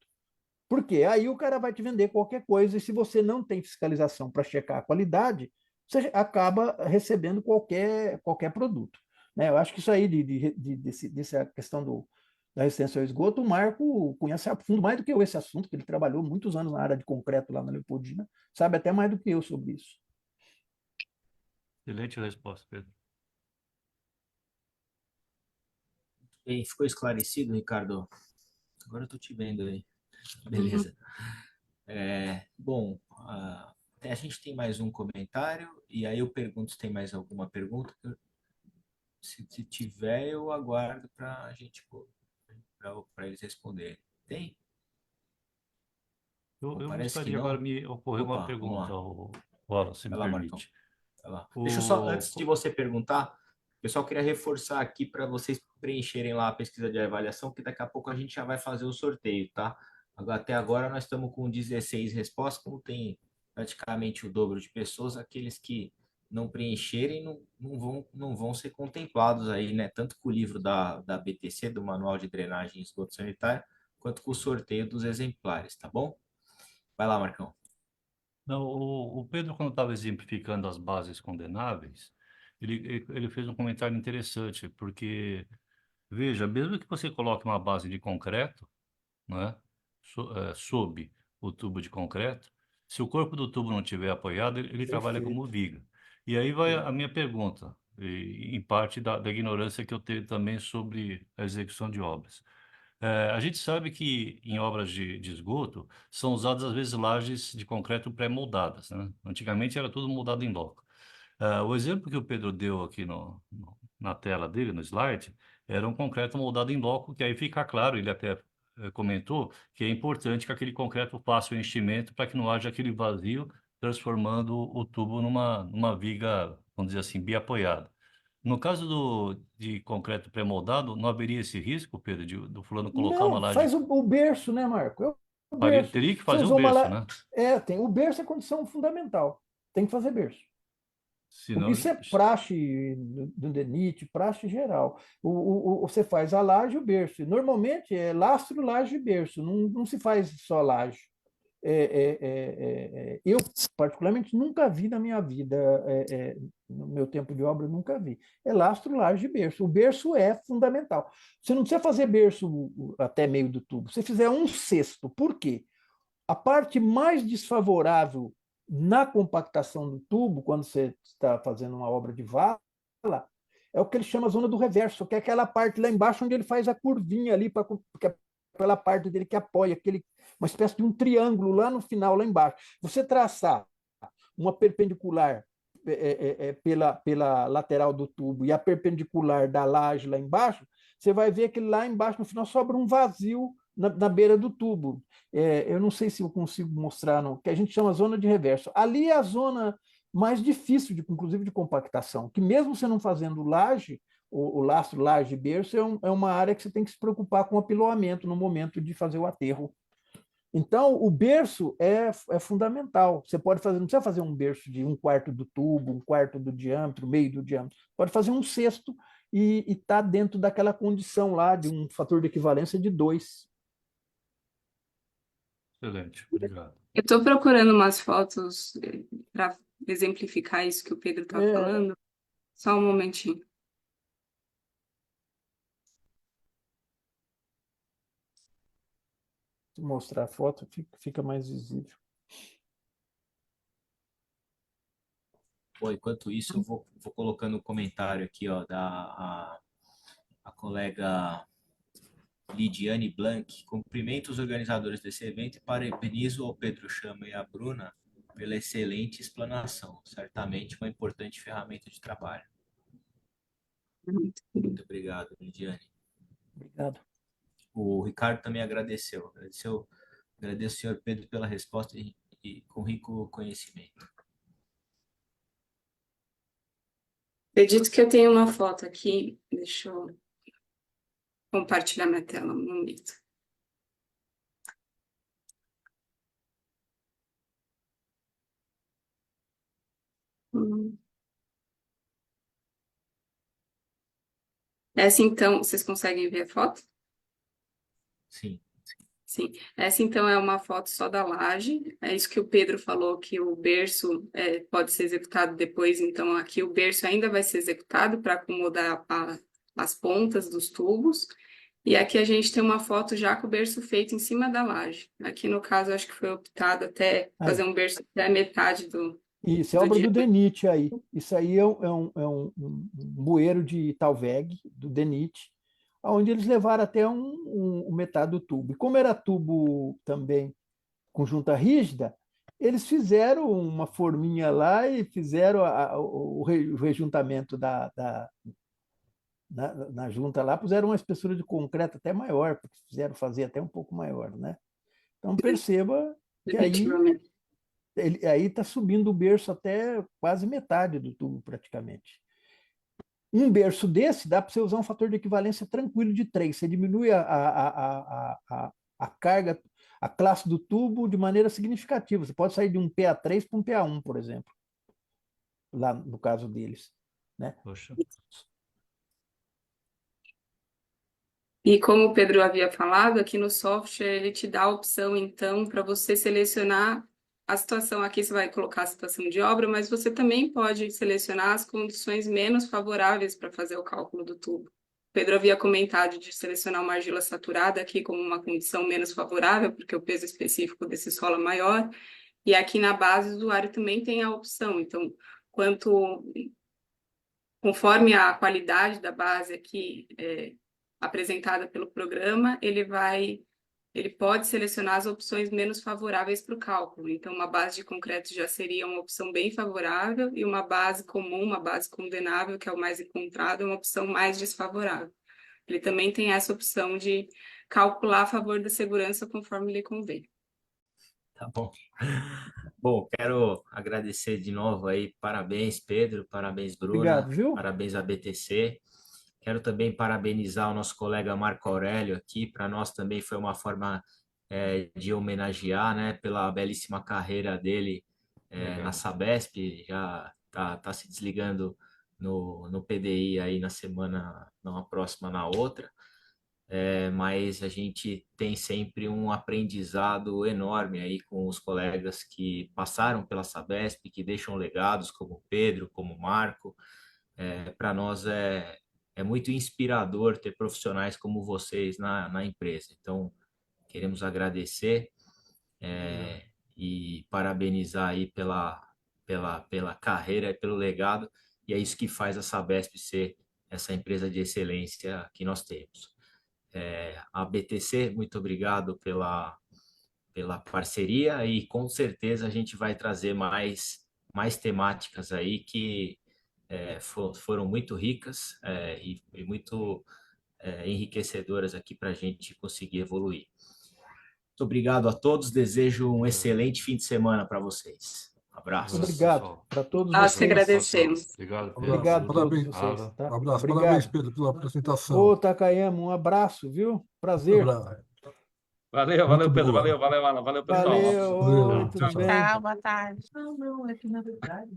Por quê? Aí o cara vai te vender qualquer coisa, e se você não tem fiscalização para checar a qualidade, você acaba recebendo qualquer produto. Né? Eu acho que isso aí, dessa questão da resistência ao esgoto, o Marco conhece a fundo mais do que eu esse assunto, que ele trabalhou muitos anos na área de concreto lá na Leopoldina, sabe até mais do que eu sobre isso. Excelente resposta, Pedro. E ficou esclarecido, Ricardo? Agora eu estou te vendo aí. Beleza. Bom, a gente tem mais um comentário, e aí eu pergunto se tem mais alguma pergunta. Se tiver, eu aguardo para a gente para eles responderem. Tem? Eu Parece que gostaria não. agora me ocorrer uma Opa, vamos pergunta, lá. Wallace, se me Vai lá, Marcão. permite. Vai lá. Deixa eu só, antes de O, você perguntar, eu só queria reforçar aqui para vocês preencherem lá a pesquisa de avaliação, que daqui a pouco a gente já vai fazer o sorteio, tá? Até agora nós estamos com 16 respostas, como tem praticamente o dobro de pessoas, aqueles que não preencherem não vão ser contemplados aí, né? Tanto com o livro da BTC, do Manual de Drenagem e Esgoto Sanitário, quanto com o sorteio dos exemplares, tá bom? Vai lá, Marcão. não, o Pedro, quando estava exemplificando as bases condenáveis, ele fez um comentário interessante, porque, veja, mesmo que você coloque uma base de concreto, né, sob o tubo de concreto, se o corpo do tubo não estiver apoiado, ele trabalha Perfeito. como viga. E aí vai a minha pergunta, em parte da ignorância que eu tenho também sobre a execução de obras. A gente sabe que em obras de esgoto são usadas às vezes lajes de concreto pré-moldadas, né? Antigamente era tudo moldado em loco. O exemplo que o Pedro deu aqui na tela dele, no slide, era um concreto moldado em loco, que aí fica claro, ele até comentou, que é importante que aquele concreto faça o enchimento para que não haja aquele vazio, transformando o tubo numa viga, vamos dizer assim, biapoiada. No caso de concreto pré-moldado, não haveria esse risco, Pedro, do fulano colocar uma Não, laje? faz o berço, né, Marco? O berço. Teria que Você fazer o usou uma berço, la... né? O berço é condição fundamental. Tem que fazer berço. Senão, Isso é praxe do DENIT, praxe geral. Você faz a laje e o berço. Normalmente é lastro, laje e berço. Não se faz só laje. Eu, particularmente, nunca vi na minha vida, no meu tempo de obra, eu nunca vi. É lastro, laje e berço. O berço é fundamental. Você não precisa fazer berço até meio do tubo. Se você fizer 1/6, por quê? A parte mais desfavorável na compactação do tubo, quando você está fazendo uma obra de vala, é o que ele chama a zona do reverso, que é aquela parte lá embaixo onde ele faz a curvinha ali, que é aquela parte dele que apoia, uma espécie de um triângulo lá no final, lá embaixo. Você traçar uma perpendicular pela lateral do tubo e a perpendicular da laje lá embaixo, você vai ver que lá embaixo, no final, sobra um vazio na beira do tubo. Eu não sei se eu consigo mostrar, não, que a gente chama zona de reverso. Ali é a zona mais difícil, inclusive de compactação, que mesmo você não fazendo laje, o lastro, laje, berço, é uma área que você tem que se preocupar com o apiloamento no momento de fazer o aterro. Então, o berço é fundamental. Você pode fazer, não precisa fazer um berço de 1/4 do tubo, 1/4 do diâmetro, meio do diâmetro. Pode fazer 1/6 e está dentro daquela condição lá de um fator de equivalência de 2. Excelente, obrigado. Eu estou procurando umas fotos para exemplificar isso que o Pedro está falando. Só um momentinho. Se mostrar a foto, fica mais visível. Bom, enquanto isso, eu vou colocando um comentário aqui, ó, a colega Lidiane Blanc. Cumprimento os organizadores desse evento e parabenizo ao Pedro Chama e à Bruna pela excelente explanação. Certamente uma importante ferramenta de trabalho. Muito obrigado, Lidiane. Obrigado. O Ricardo também agradeceu. Agradeço ao senhor Pedro pela resposta e com rico conhecimento. Acredito que eu tenho uma foto aqui. Deixa eu compartilhar minha tela um momento. Essa então, vocês conseguem ver a foto? Sim. Sim, essa então é uma foto só da laje, é isso que o Pedro falou, que o berço pode ser executado depois, então aqui o berço ainda vai ser executado para acomodar as pontas dos tubos, e aqui a gente tem uma foto já com o berço feito em cima da laje. Aqui no caso acho que foi optado até fazer um berço até a metade do Isso é obra do diâmetro. Denit aí. Isso aí é um bueiro de Talveg, do Denit, onde eles levaram até metade do tubo. E como era tubo também com junta rígida, eles fizeram uma forminha lá e fizeram o rejuntamento na junta lá, puseram uma espessura de concreto até maior, porque fizeram fazer até um pouco maior, né? Então perceba que Definitivamente. aí está subindo o berço até quase metade do tubo, praticamente. Um berço desse dá para você usar um fator de equivalência tranquilo de 3. Você diminui a carga, a classe do tubo de maneira significativa. Você pode sair de um PA3 para um PA1, por exemplo, lá no caso deles. Né? Poxa. E como o Pedro havia falado, aqui no software ele te dá a opção, então, para você selecionar a situação. Aqui você vai colocar a situação de obra, mas você também pode selecionar as condições menos favoráveis para fazer o cálculo do tubo. O Pedro havia comentado de selecionar uma argila saturada aqui como uma condição menos favorável, porque o peso específico desse solo é maior. E aqui na base o usuário também tem a opção. Então, conforme a qualidade da base aqui apresentada pelo programa, ele pode selecionar as opções menos favoráveis para o cálculo. Então, uma base de concreto já seria uma opção bem favorável e uma base comum, uma base condenável, que é o mais encontrado, é uma opção mais desfavorável. Ele também tem essa opção de calcular a favor da segurança conforme lhe convém. Tá bom. Bom, quero agradecer de novo aí, parabéns Pedro, parabéns Obrigado, Bruna, viu? parabéns a BTC. Quero também parabenizar o nosso colega Marco Aurélio aqui, para nós também foi uma forma de homenagear, né, pela belíssima carreira dele na Sabesp, já tá se desligando no PDI aí na semana, não a próxima, na outra. Mas a gente tem sempre um aprendizado enorme aí com os colegas que passaram pela Sabesp, que deixam legados, como Pedro, como Marco. Para nós é muito inspirador ter profissionais como vocês na empresa. Então, queremos agradecer e parabenizar aí pela carreira e pelo legado, e é isso que faz a Sabesp ser essa empresa de excelência que nós temos. A BTC, muito obrigado pela parceria e com certeza a gente vai trazer mais temáticas aí que foram muito ricas e muito enriquecedoras aqui para a gente conseguir evoluir. Muito obrigado a todos, desejo um excelente fim de semana para vocês. Um abraço. Obrigado para todos Nós que vocês. agradecemos. Obrigado, Pedro. Obrigado a todos Parabéns. vocês. Tá? Um abraço. Obrigado. Parabéns, Pedro, pela apresentação. Ô, Takayama, um abraço, viu? Prazer. Abraço. Valeu, Muito Pedro. boa. Valeu, Alan. Valeu, pessoal. Valeu, Valeu. oi, tudo Tchau, tchau. bem? Tchau, boa tarde. Não, é que na verdade...